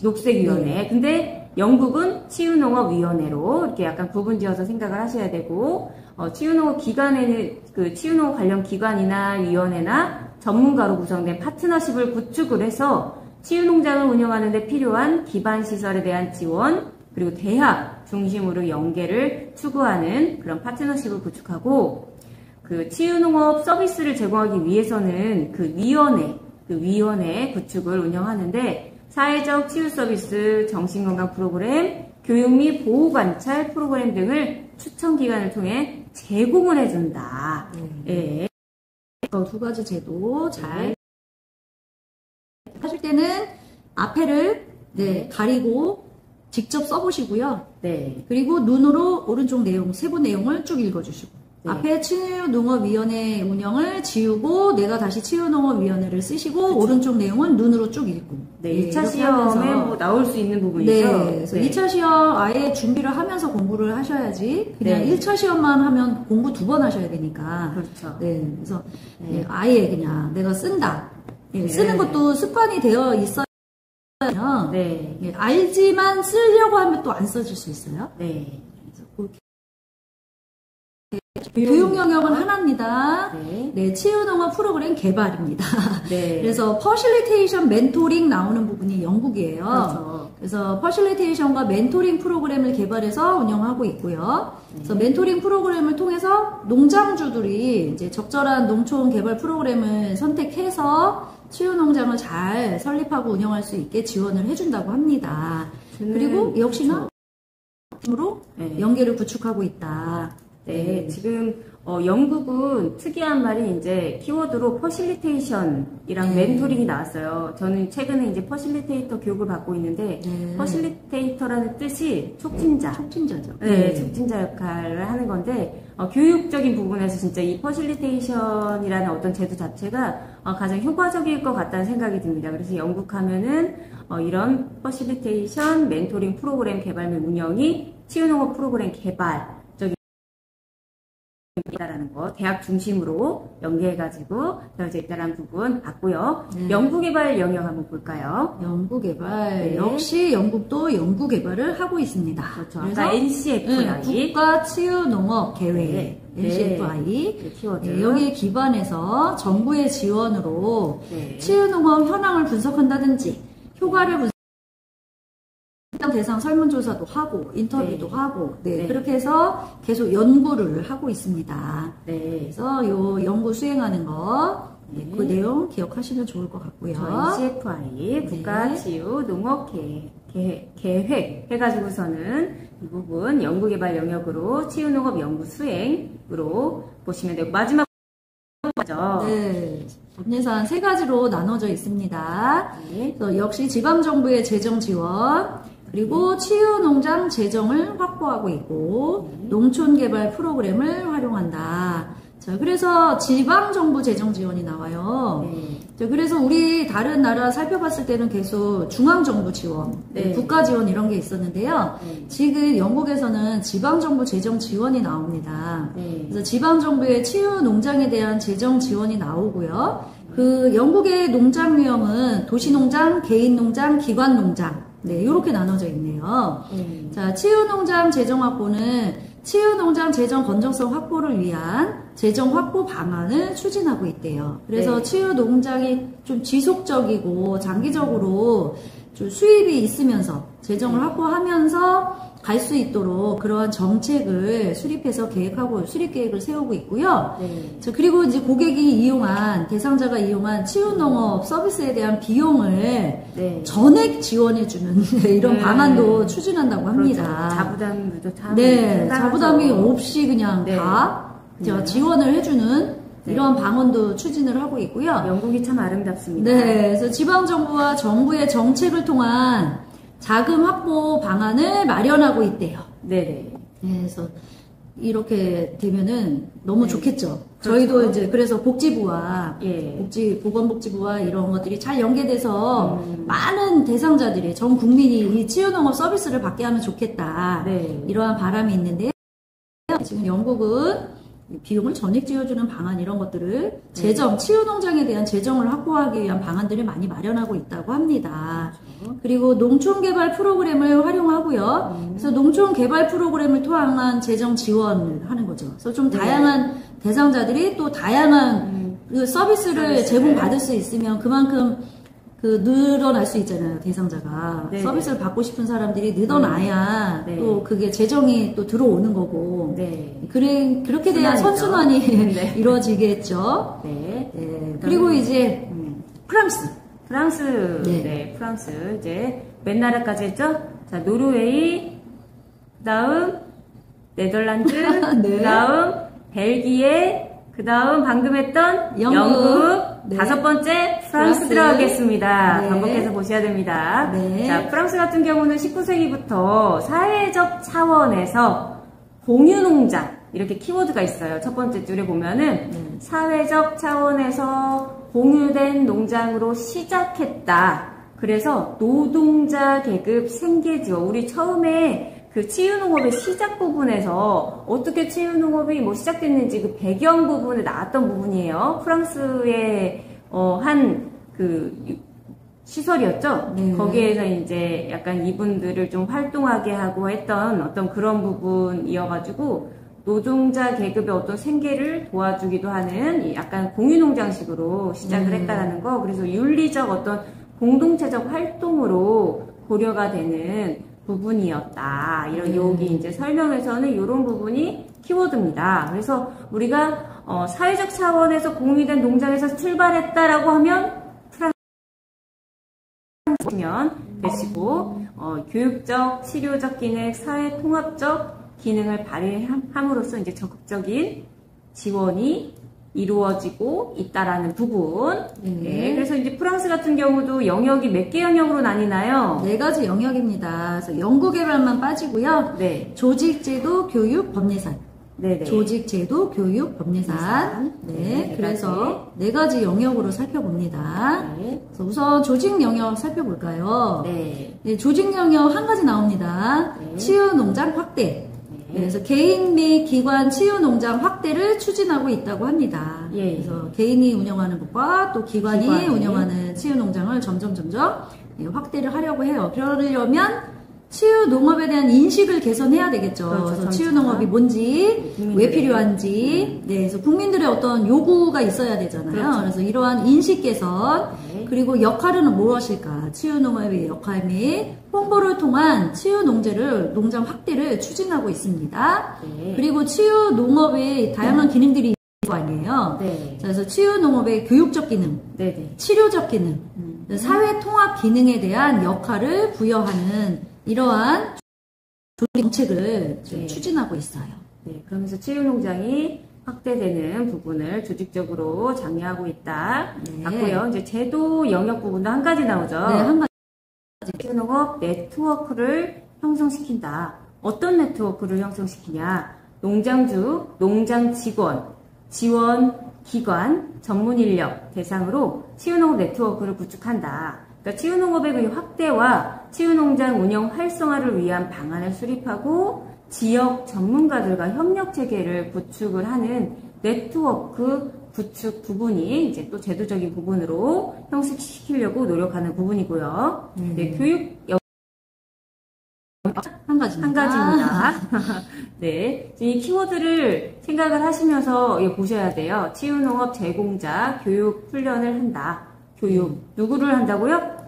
B: 녹색위원회. 근데 영국은 치유농업위원회로 이렇게 약간 구분지어서 생각을 하셔야 되고 치유농업기관에는 그 치유농업 관련 기관이나 위원회나 전문가로 구성된 파트너십을 구축을 해서 치유농장을 운영하는 데 필요한 기반시설에 대한 지원 그리고 대학 중심으로 연계를 추구하는 그런 파트너십을 구축하고 그 치유농업 서비스를 제공하기 위해서는 그 위원회 구축을 운영하는데 사회적 치유 서비스, 정신건강 프로그램, 교육 및 보호 관찰 프로그램 등을 추천 기관을 통해 제공을 해준다. 예.
A: 두 가지 제도 잘 하실 때는 앞에를 가리고 직접 써보시고요.
B: 네.
A: 그리고 눈으로 오른쪽 내용, 세부 내용을 쭉 읽어주시고.
B: 네.
A: 앞에 치유농업위원회 운영을 지우고 내가 다시 치유농업위원회를 쓰시고 그쵸. 오른쪽 내용은 눈으로 쭉 읽고.
B: 네, 2차 시험에 뭐 나올 수 있는 부분이죠.
A: 네, 그래서
B: 네.
A: 2차 시험 아예 준비를 하면서 공부를 하셔야지 그냥
B: 네.
A: 1차 시험만 하면 공부 2번 하셔야 되니까.
B: 그렇죠.
A: 네, 그래서 아예 그냥 내가 쓴다.
B: 네.
A: 쓰는 것도 습관이 되어 있어야
B: 네.
A: 알지만 쓰려고 하면 또 안 써질 수 있어요.
B: 네.
A: 그래서 그렇게 교육 영역은 하나입니다. 네, 치유농업 프로그램 개발입니다.
B: 네.
A: 그래서 퍼실리테이션 멘토링 나오는 부분이 영국이에요.
B: 그렇죠.
A: 그래서 퍼실리테이션과 멘토링 프로그램을 개발해서 운영하고 있고요. 그래서 멘토링 프로그램을 통해서 농장주들이 이제 적절한 농촌 개발 프로그램을 선택해서 치유농장을 잘 설립하고 운영할 수 있게 지원을 해준다고 합니다. 그리고 역시나 으로 연계를 구축하고 있다.
B: 네, 지금 영국은 특이한 말이 이제 키워드로 퍼실리테이션이랑 멘토링이 나왔어요. 저는 최근에 이제 퍼실리테이터 교육을 받고 있는데 퍼실리테이터라는 뜻이 촉진자.
A: 촉진자죠.
B: 네, 촉진자 역할을 하는 건데 교육적인 부분에서 진짜 이 퍼실리테이션이라는 어떤 제도 자체가 가장 효과적일 것 같다는 생각이 듭니다. 그래서 영국 하면은 이런 퍼실리테이션 멘토링 프로그램 개발 및 운영이 치유농업 프로그램 개발 있다라는 거, 대학 중심으로 연계해가지고 되어져 있다라는 부분 봤고요. 연구개발 영역 한번 볼까요?
A: 연구개발 역시 영국도 연구개발을 하고 있습니다.
B: 그렇죠. 아까 NCFI
A: 국가치유농업계획 NCFI
B: 키워드.
A: 여기에 기반해서 정부의 지원으로 치유농업 현황을 분석한다든지 효과를 대상 설문조사도 하고 인터뷰도 하고 그렇게 해서 계속 연구를 하고 있습니다. 그래서 요 연구 수행하는 거 그 내용 기억하시면 좋을 것 같고요.
B: NCFI 국가치유농업계획 해가지고서는 이 부분 연구개발 영역으로 치유농업 연구 수행으로 보시면 되고 마지막 죠.
A: 네, 법예산 3가지로 나눠져 있습니다. 그래서 역시 지방정부의 재정 지원 그리고 치유농장 재정을 확보하고 있고 농촌개발 프로그램을 활용한다. 자, 그래서 지방정부 재정 지원이 나와요. 자, 그래서 우리 다른 나라 살펴봤을 때는 계속 중앙정부 지원, 국가 지원 이런 게 있었는데요. 지금 영국에서는 지방정부 재정 지원이 나옵니다. 그래서 지방정부의 치유농장에 대한 재정 지원이 나오고요. 그 영국의 농장 유형은 도시농장, 개인농장, 기관농장 이렇게 나눠져 있네요. 자, 치유농장 재정 확보는 치유농장 재정 건전성 확보를 위한 재정 확보 방안을 추진하고 있대요. 그래서 치유농장이 좀 지속적이고 장기적으로 좀 수입이 있으면서 재정을 확보하면서 갈 수 있도록 그러한 정책을 수립해서 계획하고 수립 계획을 세우고 있고요. 자, 그리고 이제 고객이 이용한 대상자가 이용한 치유농업 서비스에 대한 비용을 전액 지원해주는 이런 방안도 추진한다고 합니다.
B: 그렇죠. 자부담도 다
A: 자부담이 없이 그냥 다 지원을 해주는 이런 방안도 추진을 하고 있고요.
B: 영국이 참 아름답습니다.
A: 그래서 지방정부와 정부의 정책을 통한 자금 확보 방안을 마련하고 있대요. 그래서 이렇게 되면은 너무 좋겠죠. 저희도 이제 그래서 복지부와 보건복지부와 이런 것들이 잘 연계돼서 많은 대상자들이 전 국민이 이 치유농업 서비스를 받게 하면 좋겠다. 이러한 바람이 있는데 지금 영국은 비용을 전액 지어주는 방안 이런 것들을 치유농장에 대한 재정을 확보하기 위한 방안들을 많이 마련하고 있다고 합니다. 그리고 농촌개발 프로그램을 활용하고요. 그래서 농촌개발 프로그램을 통한 재정 지원을 하는 거죠. 그래서 좀 다양한 대상자들이 또 다양한 그 서비스를 제공받을 수 있으면 그만큼 늘어날 수 있잖아요, 대상자가.
B: 네.
A: 서비스를 받고 싶은 사람들이 늘어나야
B: 네.
A: 또 그게 재정이 또 들어오는 거고.
B: 네.
A: 그렇게 돼야 선순환이
B: 네.
A: 이루어지겠죠.
B: 네.
A: 네. 그리고 이제 프랑스.
B: 네.
A: 네.
B: 프랑스. 이제 몇 나라까지 했죠? 자, 노르웨이, 그 다음 네덜란드,
A: 네.
B: 그 다음 벨기에, 그 다음 방금 했던
A: 영국. 네.
B: 5번째 프랑스 들어가겠습니다.
A: 네.
B: 반복해서 보셔야 됩니다.
A: 네.
B: 자, 프랑스 같은 경우는 19세기부터 사회적 차원에서 공유농장, 이렇게 키워드가 있어요. 첫 번째 줄에 보면은 사회적 차원에서 공유된 농장으로 시작했다. 그래서 노동자 계급 생계지원, 우리 처음에 그 치유농업의 시작 부분에서 어떻게 치유농업이 시작됐는지 그 배경 부분에 나왔던 부분이에요. 프랑스의 한 그 시설이었죠.
A: 네.
B: 거기에서 이제 약간 이분들을 좀 활동하게 하고 했던 어떤 그런 부분이어가지고 노동자 계급의 어떤 생계를 도와주기도 하는 약간 공유농장식으로 시작을 했다라는 거. 그래서 윤리적 어떤 공동체적 활동으로 고려가 되는 부분이었다. 여기 이제 설명에서는 이런 부분이 키워드입니다. 그래서 우리가 사회적 차원에서 공유된 농장에서 출발했다라고 하면 프랑스면 되시고 교육적, 치료적 기능, 사회 통합적 기능을 발휘함으로써 이제 적극적인 지원이 이루어지고 있다라는 부분. 네. 그래서 이제 프랑스 같은 경우도 영역이 몇 개 영역으로 나뉘나요?
A: 4가지 영역입니다. 그래서 연구개발만 빠지고요.
B: 네.
A: 조직제도, 교육, 법예산.
B: 네네.
A: 조직제도, 교육, 법예산. 네. 그래서 4가지 영역으로 살펴봅니다.
B: 네.
A: 그래서 우선 조직 영역 살펴볼까요?
B: 네.
A: 네, 조직 영역 한 가지 나옵니다.
B: 네.
A: 치유농장 확대. 네, 그래서 개인 및 기관 치유농장 확대를 추진하고 있다고 합니다.
B: 예.
A: 그래서 개인이 운영하는 것과 또 기관이 운영하는 치유농장을 점점 확대를 하려고 해요. 그러려면 치유농업에 대한 인식을 개선해야 되겠죠.
B: 그렇죠,
A: 그래서 치유농업이 뭔지, 왜 필요한지, 네, 그래서 국민들의 어떤 요구가 있어야 되잖아요.
B: 그렇죠.
A: 그래서 이러한 인식 개선, 그리고 역할은 무엇일까? 치유농업의 역할 및 홍보를 통한 치유농장 확대를 추진하고 있습니다.
B: 네.
A: 그리고 치유농업의 다양한 기능들이 있는 거 아니에요.
B: 네.
A: 그래서 치유농업의 교육적 기능,
B: 네네.
A: 치료적 기능, 사회 통합 기능에 대한 역할을 부여하는 이러한 정책을
B: 네.
A: 추진하고 있어요.
B: 네. 그러면서 치유농장이 확대되는 부분을 조직적으로 장려하고 있다.
A: 네.
B: 맞고요. 이제 제도 영역 부분도 한 가지 나오죠.
A: 네, 한 가지.
B: 치유농업 네트워크를 형성시킨다. 어떤 네트워크를 형성시키냐? 농장주, 농장 직원, 지원 기관, 전문 인력 대상으로 치유농업 네트워크를 구축한다. 그러니까 치유농업의 그 확대와 치유농장 운영 활성화를 위한 방안을 수립하고 지역 전문가들과 협력 체계를 구축을 하는 네트워크 구축 부분이 이제 또 제도적인 부분으로 형성시키려고 노력하는 부분이고요. 네, 교육
A: 한 가지입니다.
B: 한 가지입니다. 네, 이 키워드를 생각을 하시면서 보셔야 돼요. 치유농업 제공자 교육 훈련을 한다. 교육 누구를 한다고요?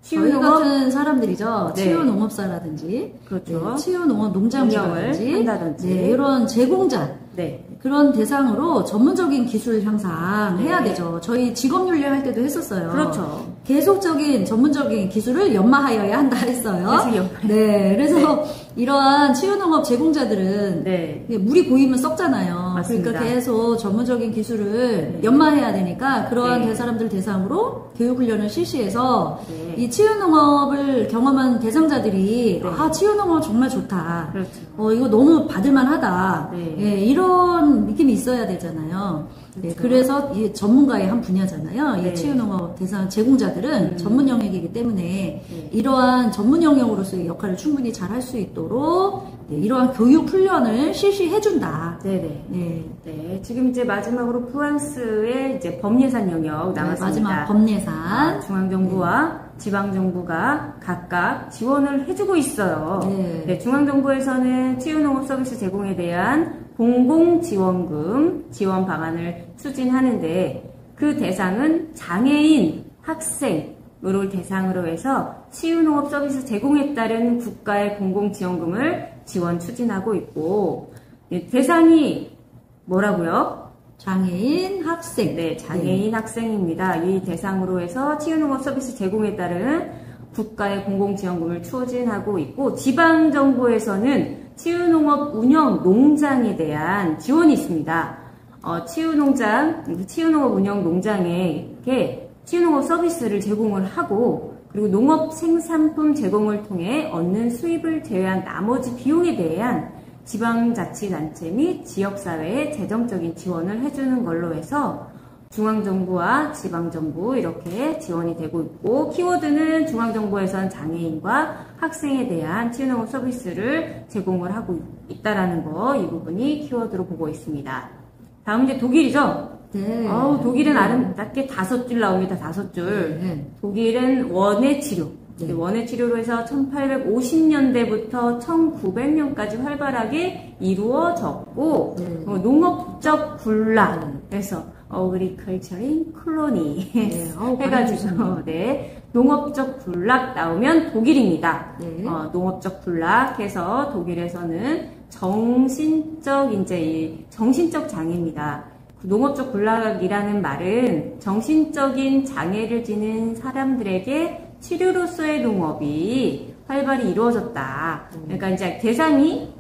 A: 저희 같은 사람들이죠.
B: 네.
A: 치유농업사라든지,
B: 그렇죠.
A: 네, 치유농업 농장주라든지,
B: 한다든지.
A: 네, 이런 제공자,
B: 네.
A: 그런 대상으로 전문적인 기술 향상해야
B: 네.
A: 되죠. 저희 직업윤리 할 때도 했었어요.
B: 그렇죠.
A: 계속적인 전문적인 기술을 연마하여야 한다 했어요.
B: 계속 연마.
A: 네, 그래서 이러한 치유농업 제공자들은
B: 네.
A: 물이 고이면 썩잖아요.
B: 맞습니다.
A: 그러니까 계속 전문적인 기술을 연마해야 되니까 그러한
B: 네.
A: 사람들 대상으로 교육훈련을 실시해서
B: 네.
A: 이 치유농업을 경험한 대상자들이
B: 네.
A: 아 치유농업 정말 좋다.
B: 그렇죠.
A: 이거 너무 받을만하다.
B: 네.
A: 예, 이런 느낌이 있어야 되잖아요. 네,
B: 그렇죠.
A: 그래서 이 전문가의 한 분야잖아요.
B: 네.
A: 이 치유농업 대상 제공자들은 전문 영역이기 때문에
B: 네.
A: 이러한 전문 영역으로서의 역할을 충분히 잘 할 수 있도록 네, 이러한 교육 훈련을 실시해준다.
B: 네네.
A: 네.
B: 네. 지금 이제 마지막으로 프랑스의 이제 법예산 영역 남았습니다.
A: 마지막 법예산.
B: 중앙정부와 지방정부가 각각 지원을 해주고 있어요.
A: 네.
B: 네, 중앙정부에서는 치유농업 서비스 제공에 대한 공공지원금 지원 방안을 추진하는데 그 대상은 장애인, 학생, 농업을 대상으로 해서 치유농업 서비스 제공에 따른 국가의 공공지원금을 지원 추진하고 있고, 대상이 뭐라고요?
A: 장애인 학생.
B: 네, 장애인 학생입니다. 이 대상으로 해서 치유농업 서비스 제공에 따른 국가의 공공지원금을 추진하고 있고, 지방정부에서는 치유농업 운영 농장에 대한 지원이 있습니다. 치유농업 운영 농장에 치유농업 서비스를 제공을 하고, 그리고 농업 생산품 제공을 통해 얻는 수입을 제외한 나머지 비용에 대한 지방자치단체 및 지역사회에 재정적인 지원을 해주는 걸로 해서 중앙정부와 지방정부 이렇게 지원이 되고 있고, 키워드는 중앙정부에선 장애인과 학생에 대한 치유농업 서비스를 제공을 하고 있다라는 거, 이 부분이 키워드로 보고 있습니다. 다음 이제 독일이죠?
A: 네.
B: 독일은 아름답게 5줄 나옵니다. 5줄.
A: 네.
B: 독일은 원예 치료.
A: 네.
B: 원예 치료로 해서 1850년대부터 1900년까지 활발하게 이루어졌고,
A: 네.
B: 농업적 군락에서 어그리컬처링 콜로니 해가지고 농업적 군락 나오면 독일입니다.
A: 네.
B: 농업적 군락해서 독일에서는 정신적 장애입니다. 농업적 군락이라는 말은 정신적인 장애를 지닌 사람들에게 치료로서의 농업이 활발히 이루어졌다. 그러니까 이제 대상이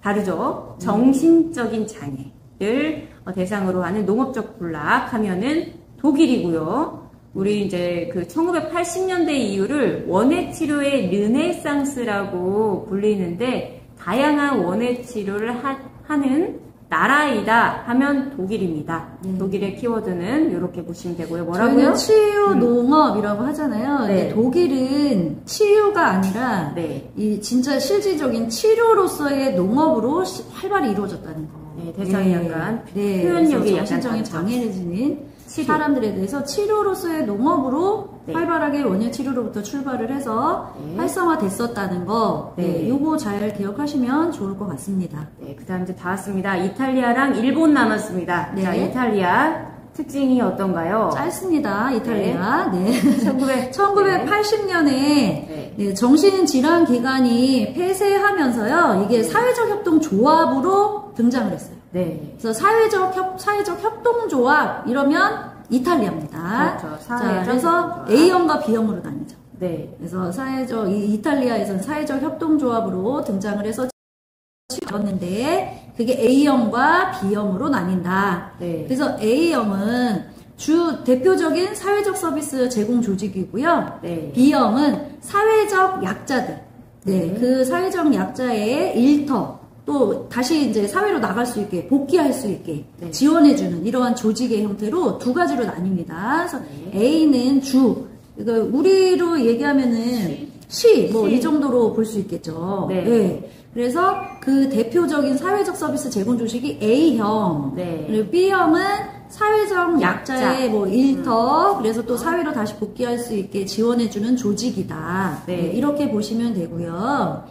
B: 다르죠. 정신적인 장애를 대상으로 하는 농업적 군락 하면은 독일이고요. 우리 이제 그 1980년대 이후를 원예 치료의 르네상스라고 불리는데, 다양한 원예 치료를 하는 나라이다 하면 독일입니다. 독일의 키워드는 이렇게 보시면 되고요. 뭐라고요?
A: 저희는 치유 농업이라고 하잖아요.
B: 네.
A: 독일은 치유가 아니라 이 진짜 실질적인 치료로서의 농업으로 활발히 이루어졌다는 거.
B: 네, 대상이 약간 표현력이 약간
A: 정신적인 장애를 지닌
B: 치료.
A: 사람들에 대해서 치료로서의 농업으로 활발하게 원예 치료로부터 출발을 해서 활성화됐었다는 거. 요거 잘 기억하시면 좋을 것 같습니다.
B: 네, 그 다음 이제 다 왔습니다. 이탈리아랑 일본 남았습니다. 자, 이탈리아 특징이 어떤가요?
A: 짧습니다. 이탈리아.
B: 1980년에
A: 정신질환기관이 폐쇄하면서요. 이게 사회적 협동 조합으로 등장을 했어요. 그래서 사회적 협동조합 이러면 이탈리아입니다.
B: 그렇죠.
A: 그래서 A형과 B형으로 나뉘죠. 네. 그래서 이탈리아에서는 사회적 협동조합으로 등장을 해서 었는데 그게 A형과 B형으로 나뉜다. 그래서 A형은 대표적인 사회적 서비스 제공 조직이고요. B형은 사회적 약자들. 그 사회적 약자의 일터, 또 다시 이제 사회로 나갈 수 있게, 복귀할 수 있게 지원해주는 이러한 조직의 형태로 두 가지로 나뉩니다. 그래서 A는 우리로 얘기하면은 이 정도로 볼 수 있겠죠. 그래서 그 대표적인 사회적 서비스 제공 조직이 A형, 그리고 B형은 사회적 약자의 일터, 그래서 또 사회로 다시 복귀할 수 있게 지원해주는 조직이다. 이렇게 보시면 되고요.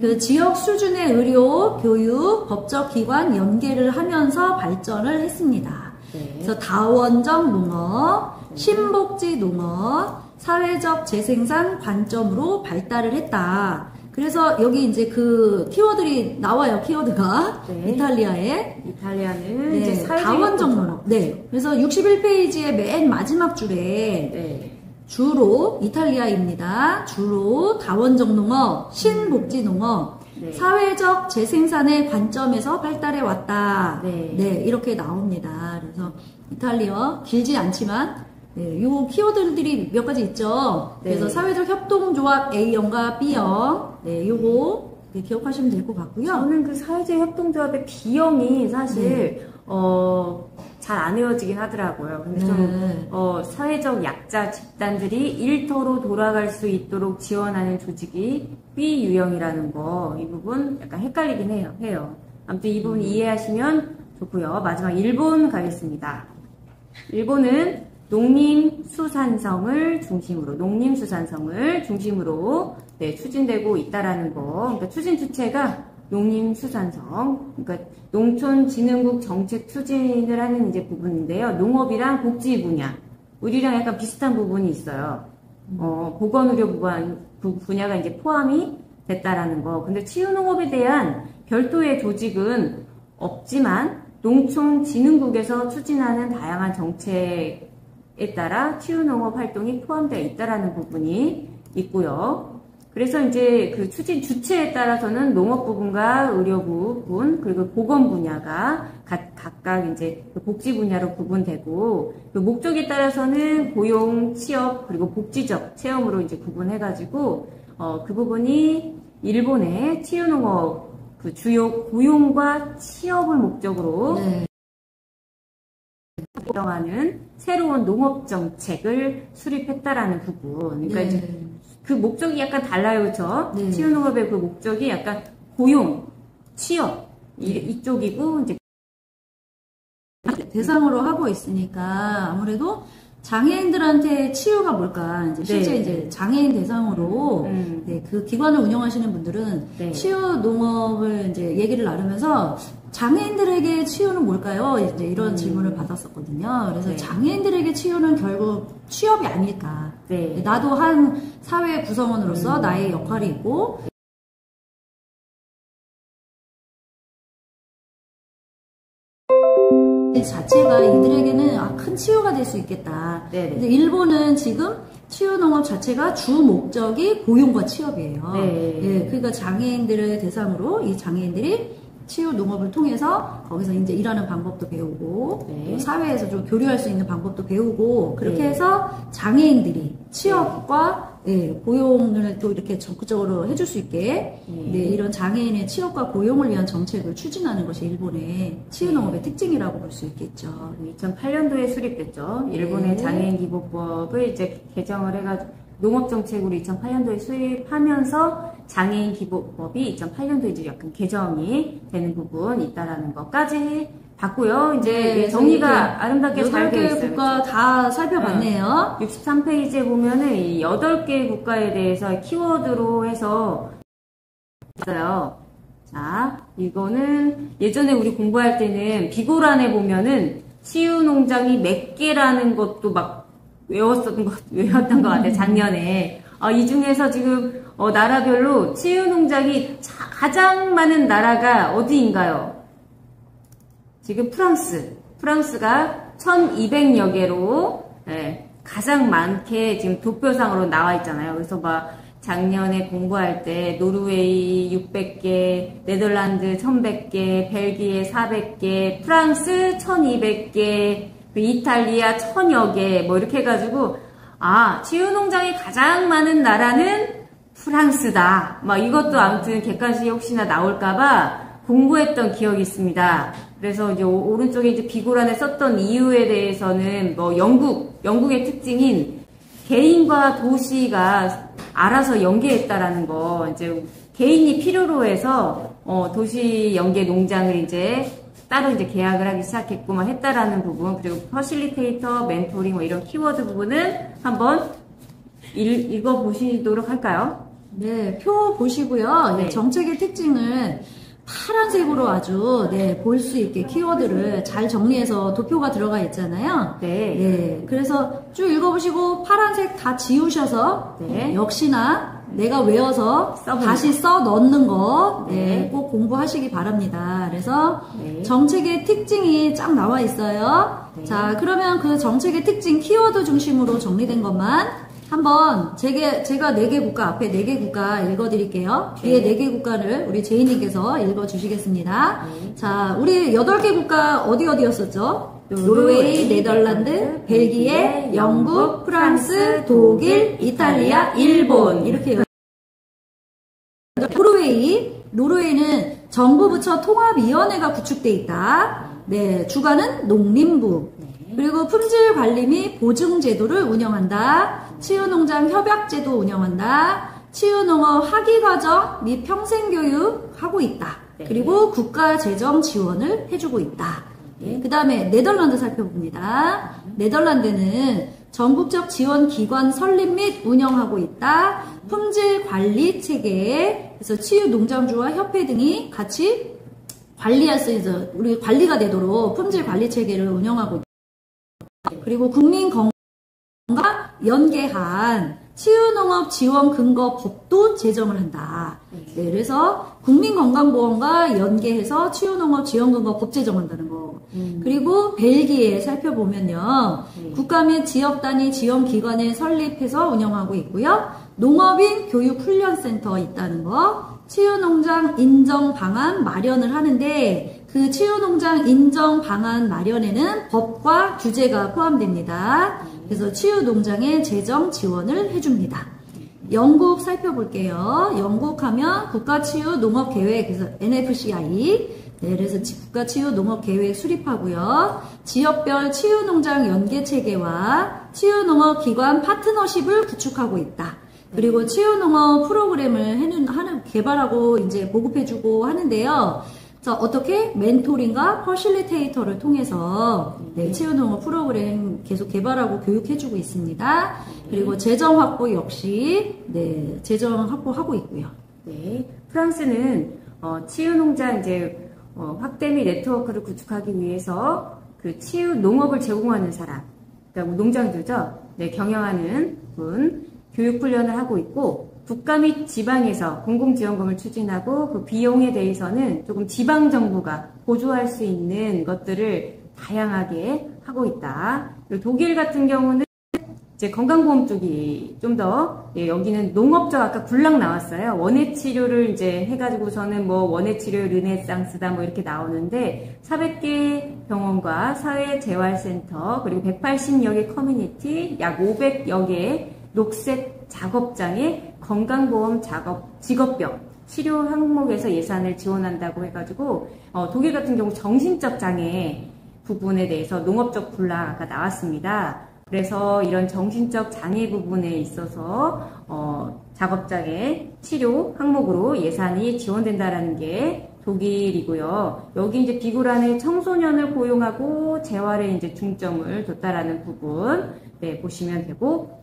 A: 그 지역 수준의 의료, 교육, 법적 기관 연계를 하면서 발전을 했습니다. 그래서 다원적 농업, 신복지 농업, 사회적 재생산 관점으로 발달을 했다. 그래서 여기 이제 그 키워드들이 나와요. 키워드가 이탈리아는
B: 이제
A: 다원적 농업. 그래서 61페이지의 맨 마지막 줄에 주로 이탈리아입니다. 주로 다원적 농업, 신복지 농업, 사회적 재생산의 관점에서 발달해 왔다. 이렇게 나옵니다. 그래서 이탈리아 길지 않지만 요 키워드들이 몇 가지 있죠. 그래서 사회적 협동조합 A형과 B형, 요거 기억하시면 될 것 같고요.
B: 저는 그 사회적 협동조합의 B형이 사실 잘 안 외워지긴 하더라고요. 근데 좀 사회적 약자 집단들이 일터로 돌아갈 수 있도록 지원하는 조직이 B 유형이라는 거, 이 부분 약간 헷갈리긴 해요. 아무튼 이 부분 이해하시면 좋고요. 마지막 일본 가겠습니다. 일본은 농림수산성을 중심으로 추진되고 있다라는 거. 그러니까 추진 주체가 농림수산성, 그러니까 농촌진흥국 정책 추진을 하는 이제 부분인데요. 농업이랑 복지 분야, 우리랑 약간 비슷한 부분이 있어요. 보건의료 분야가 이제 포함이 됐다라는 거. 근데 치유농업에 대한 별도의 조직은 없지만 농촌진흥국에서 추진하는 다양한 정책에 따라 치유농업 활동이 포함되어 있다라는 부분이 있고요. 그래서 이제 그 추진 주체에 따라서는 농업 부분과 의료 부분 그리고 보건 분야가 각각 이제 그 복지 분야로 구분되고 그 목적에 따라서는 고용, 취업 그리고 복지적 체험으로 이제 구분해가지고 그 부분이 일본의 치유농업 그 주요 고용과 취업을 목적으로 운영하는 새로운 농업 정책을 수립했다라는 부분. 그러니까 이제 그 목적이 약간 달라요, 그렇죠? 치유농업의 그 목적이 약간 고용, 취업 이쪽이고 이제
A: 대상으로 하고 있으니까 아무래도 장애인들한테 치유가 뭘까 이제 실제 이제 장애인 대상으로 그 기관을 운영하시는 분들은 치유 농업을 이제 얘기를 나누면서 장애인들에게 치유는 뭘까요? 이제 이런 질문을 받았었거든요. 그래서 장애인들에게 치유는 결국 취업이 아닐까. 나도 한 사회 구성원으로서 나의 역할이 있고 자체가 이들에게는 큰 치유가 될 수 있겠다. 근데 일본은 지금 치유농업 자체가 주 목적이 고용과 취업이에요. 그러니까 장애인들을 대상으로 이 장애인들이 치유농업을 통해서 거기서 이제 일하는 방법도 배우고 사회에서 좀 교류할 수 있는 방법도 배우고 그렇게 해서 장애인들이 취업과 고용을 또 이렇게 적극적으로 해줄 수 있게 이런 장애인의 취업과 고용을 위한 정책을 추진하는 것이 일본의 치유농업의 특징이라고 볼 수 있겠죠.
B: 2008년도에 수립됐죠. 일본의 장애인 기본법을 이제 개정을 해가지고 농업정책으로 2008년도에 수립하면서 장애인 기본법이 2008년도에 이제 약간 개정이 되는 부분이 있다라는 것까지 봤고요. 이제 정리가 아름답게 잘 되어 있어요.
A: 8개 국가 다 살펴봤네요.
B: 63페이지에 보면은 이 8개 국가에 대해서 키워드로 해서 있어요. 자, 이거는 예전에 우리 공부할 때는 비고란에 보면은 치유농장이 몇 개라는 것도 막 외웠던 것 같아요. 작년에. 이 중에서 지금 나라별로 치유농장이 가장 많은 나라가 어디인가요? 지금 프랑스가 1200여 개로 가장 많게 지금 도표상으로 나와 있잖아요. 그래서 막 작년에 공부할 때 노르웨이 600개, 네덜란드 1100개, 벨기에 400개, 프랑스 1200개, 이탈리아 1000여 개, 뭐 이렇게 해가지고 치유농장이 가장 많은 나라는 프랑스다. 막 이것도 아무튼 객관식이 혹시나 나올까봐 공부했던 기억이 있습니다. 그래서 이제 오른쪽에 이제 비고란에 썼던 이유에 대해서는 뭐 영국의 특징인 개인과 도시가 알아서 연계했다라는 거, 이제 개인이 필요로 해서 도시 연계 농장을 이제 따로 이제 계약을 하기 시작했고 막 했다라는 부분, 그리고 퍼실리테이터, 멘토링 뭐 이런 키워드 부분은 한번 읽어보시도록 할까요?
A: 네, 표 보시고요. 정책의 특징을 파란색으로 아주 볼 수 있게 키워드를 잘 정리해서 도표가 들어가 있잖아요. 그래서 쭉 읽어보시고 파란색 다 지우셔서 역시나 내가 외워서 다시 써 넣는 거 꼭 공부하시기 바랍니다. 그래서 정책의 특징이 쫙 나와 있어요. 자, 그러면 그 정책의 특징 키워드 중심으로 정리된 것만 한번 제가 4개 국가 앞에 4개 국가 읽어드릴게요. 뒤에 4개 국가를 우리 제이님께서 읽어주시겠습니다. 자, 우리 8개 국가 어디였었죠? 노르웨이, 네덜란드, 벨기에, 영국, 프랑스, 독일, 이탈리아, 일본 이렇게. 노르웨이는 정부 부처 통합위원회가 구축돼 있다. 주관은 농림부. 그리고 품질 관리 및 보증 제도를 운영한다. 치유농장 협약제도 운영한다. 치유농업 학위과정 및 평생교육 하고 있다. 그리고 국가 재정 지원을 해주고 있다. 그 다음에 네덜란드 살펴봅니다. 네덜란드는 전국적 지원 기관 설립 및 운영하고 있다. 품질 관리 체계, 그래서 치유농장주와 협회 등이 같이 관리할 수 있어 우리 관리가 되도록 품질 관리 체계를 운영하고 있다. 그리고 국민 건강 연계한 치유농업 지원 근거 법도 제정을 한다. 네, 그래서 국민건강보험과 연계해서 치유농업 지원 근거 법 제정한다는 거. 그리고 벨기에 살펴보면요. 국가 및 지역 단위 지원 기관을 설립해서 운영하고 있고요. 농업인 교육훈련센터 있다는 거. 치유농장 인정 방안 마련을 하는데 그 치유농장 인정 방안 마련에는 법과 규제가 포함됩니다. 그래서 치유농장의 재정 지원을 해줍니다. 영국 살펴볼게요. 영국 하면 국가치유농업계획, 그래서 NFCI. 네, 그래서 국가치유농업계획 수립하고요. 지역별 치유농장 연계체계와 치유농업기관 파트너십을 구축하고 있다. 그리고 치유농업 프로그램을 개발하고 이제 보급해주고 하는데요. 자, 어떻게? 멘토링과 퍼실리테이터를 통해서 네, 치유농업 프로그램 계속 개발하고 교육해주고 있습니다. 그리고 재정 확보 역시 네, 재정 확보하고 있고요.
B: 네, 프랑스는 치유농장 이제 확대 및 네트워크를 구축하기 위해서 그 치유농업을 제공하는 사람, 그러니까 농장주죠. 네, 경영하는 분. 교육훈련을 하고 있고 국가 및 지방에서 공공지원금을 추진하고 그 비용에 대해서는 조금 지방정부가 보조할 수 있는 것들을 다양하게 하고 있다. 그리고 독일 같은 경우는 이제 건강보험 쪽이 좀 더 여기는 농업적 아까 굴락 나왔어요. 원예치료를 이제 해가지고서는 뭐 원예치료 르네상스다 뭐 이렇게 나오는데 400개 병원과 사회재활센터 그리고 180여 개 커뮤니티 약 500여 개 녹색 작업장의 건강보험 직업병 치료 항목에서 예산을 지원한다고 해가지고 독일 같은 경우 정신적 장애 부분에 대해서 농업적 굴락가 나왔습니다. 그래서 이런 정신적 장애 부분에 있어서 작업장애 치료 항목으로 예산이 지원된다라는 게 독일이고요. 여기 이제 비굴한의 청소년을 고용하고 재활에 이제 중점을 뒀다라는 부분 네, 보시면 되고.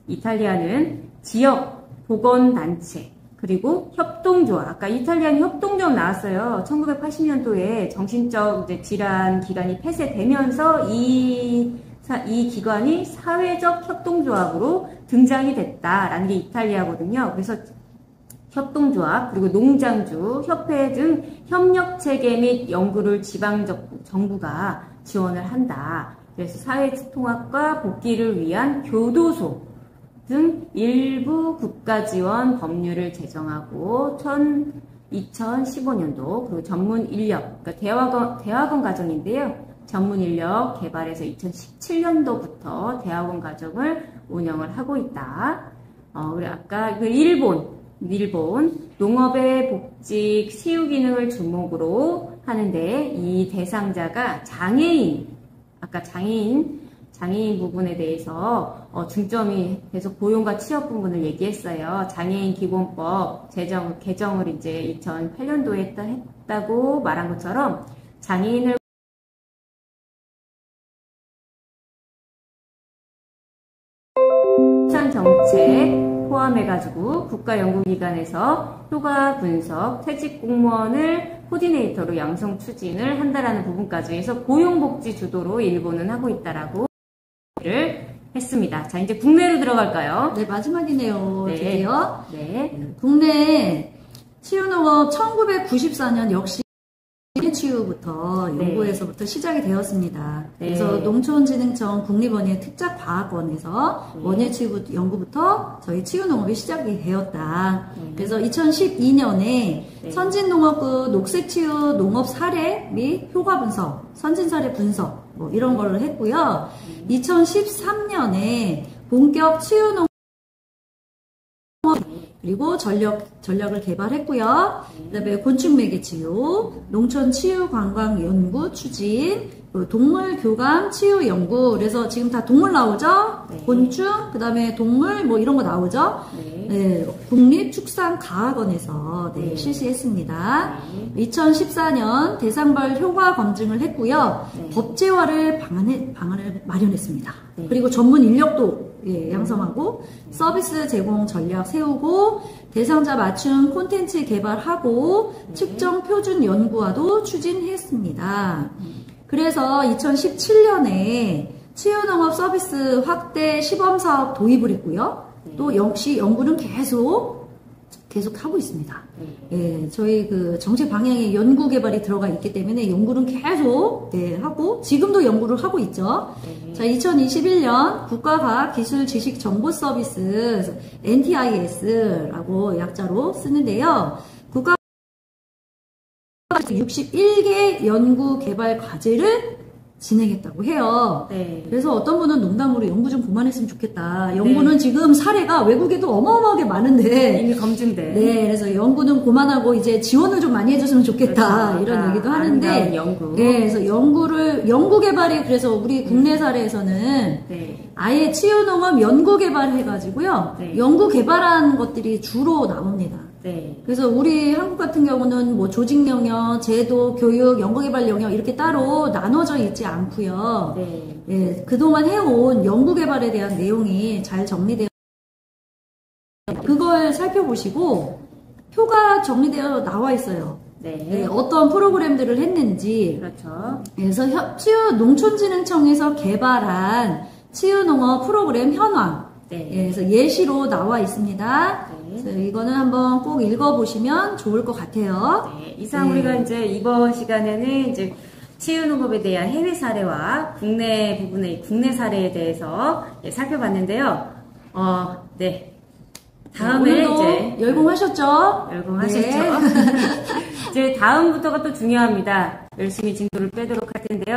B: 이탈리아는 지역 보건단체 그리고 협동조합 아까 이탈리아는 협동조합 나왔어요. 1980년도에 정신적 이제 질환 기관이 폐쇄되면서 이 기관이 사회적 협동조합으로 등장이 됐다라는 게 이탈리아거든요. 그래서 협동조합 그리고 농장주 협회 등 협력체계 및 연구를 지방정부가 지원을 한다. 그래서 사회통합과 복귀를 위한 교도소 등 일부 국가지원 법률을 제정하고 2015년도 그리고 전문 인력, 그러니까 대학원 과정인데요. 전문 인력 개발해서 2017년도부터 대학원 과정을 운영을 하고 있다. 우리 아까 그 일본 농업의 복직 치유 기능을 주목으로 하는데 이 대상자가 장애인 아까 장애인 부분에 대해서 중점이 계속 고용과 취업 부분을 얘기했어요. 장애인 기본법 개정을 이제 2008년도에 했다고 말한 것처럼 장애인을 생산 정책 포함해가지고 국가연구기관에서 효과 분석, 퇴직 공무원을 코디네이터로 양성 추진을 한다라는 부분까지 해서 고용복지 주도로 일본은 하고 있다라고 를 했습니다. 자, 이제 국내로 들어갈까요?
A: 네, 마지막이네요.
B: 네.
A: 드디어.
B: 네.
A: 국내 치유농업 1994년 역시 치유부터 연구에서부터 시작이 되었습니다.
B: 네.
A: 그래서 농촌진흥청 국립원예 특작과학원에서 원예치유 연구부터 저희 치유농업이 시작이 되었다. 그래서 2012년에 선진농업부 녹색치유 농업 사례 및 효과 분석, 선진 사례 분석 뭐 이런 걸 했고요. 2013년에 본격 치유농업 그리고 전략을 개발했고요. 그다음에 곤충 매개 치유, 농촌 치유 관광 연구 추진, 동물 교감 치유 연구. 그래서 지금 다 동물 나오죠? 네. 곤충, 그다음에 동물 뭐 이런 거 나오죠? 네. 네, 국립축산과학원에서 네, 실시했습니다. 네. 2014년 대상별 효과 검증을 했고요. 네. 법제화를 방안을 마련했습니다. 네. 그리고 전문 인력도 양성하고 서비스 제공 전략 세우고 대상자 맞춤 콘텐츠 개발하고 측정 표준 연구와도 추진했습니다. 그래서 2017년에 치유농업 서비스 확대 시범사업 도입을 했고요. 또 역시 연구는 계속 하고 있습니다. 예, 저희 그 정책 방향에 연구 개발이 들어가 있기 때문에 연구는 계속 하고 지금도 연구를 하고 있죠. 자, 2021년 국가과학기술지식정보서비스 NTIS라고 약자로 쓰는데요. 국가 61개 연구 개발 과제를 진행했다고 해요.
B: 네.
A: 그래서 어떤 분은 농담으로 연구 좀 그만했으면 좋겠다. 연구는 지금 사례가 외국에도 어마어마하게 많은데
B: 이미 검증돼.
A: 네, 그래서 연구는 그만하고 이제 지원을 좀 많이 해줬으면 좋겠다.
B: 그렇죠.
A: 이런 얘기도 하는데,
B: 연구.
A: 네, 그래서 연구 개발이 그래서 우리 국내 사례에서는 아예 치유농업 연구 개발해가지고요. 연구 개발한 것들이 주로 나옵니다. 그래서 우리 한국 같은 경우는 뭐 조직 영역, 제도, 교육, 연구개발 영역 이렇게 따로 나눠져 있지 않고요. 예, 그동안 해온 연구개발에 대한 내용이 잘 정리되어 그걸 살펴보시고 표가 정리되어 나와 있어요. 어떤 프로그램들을 했는지.
B: 그렇죠.
A: 그래서 치유농촌진흥청에서 개발한 치유농업 프로그램 현황. 그래서 예시로 나와 있습니다. 그래서 이거는 한번 꼭 읽어보시면 좋을 것 같아요.
B: 이상 우리가 이제 이번 시간에는 이제 치유농업에 대한 해외 사례와 국내 부분의 국내 사례에 대해서 살펴봤는데요. 다음에 이제
A: 열공하셨죠?
B: 열공하셨죠? 이제 다음부터가 또 중요합니다. 열심히 진도를 빼도록 할 텐데요.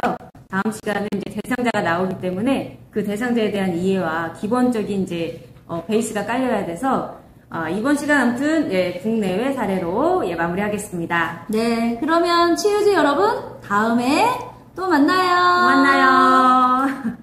B: 다음 시간은 이제 대상자가 나오기 때문에 그 대상자에 대한 이해와 기본적인 이제 베이스가 깔려야 돼서 이번 시간 아무튼 국내외 사례로 마무리하겠습니다.
A: 네, 그러면 치유지 여러분 다음에 또 만나요.
B: 또 만나요.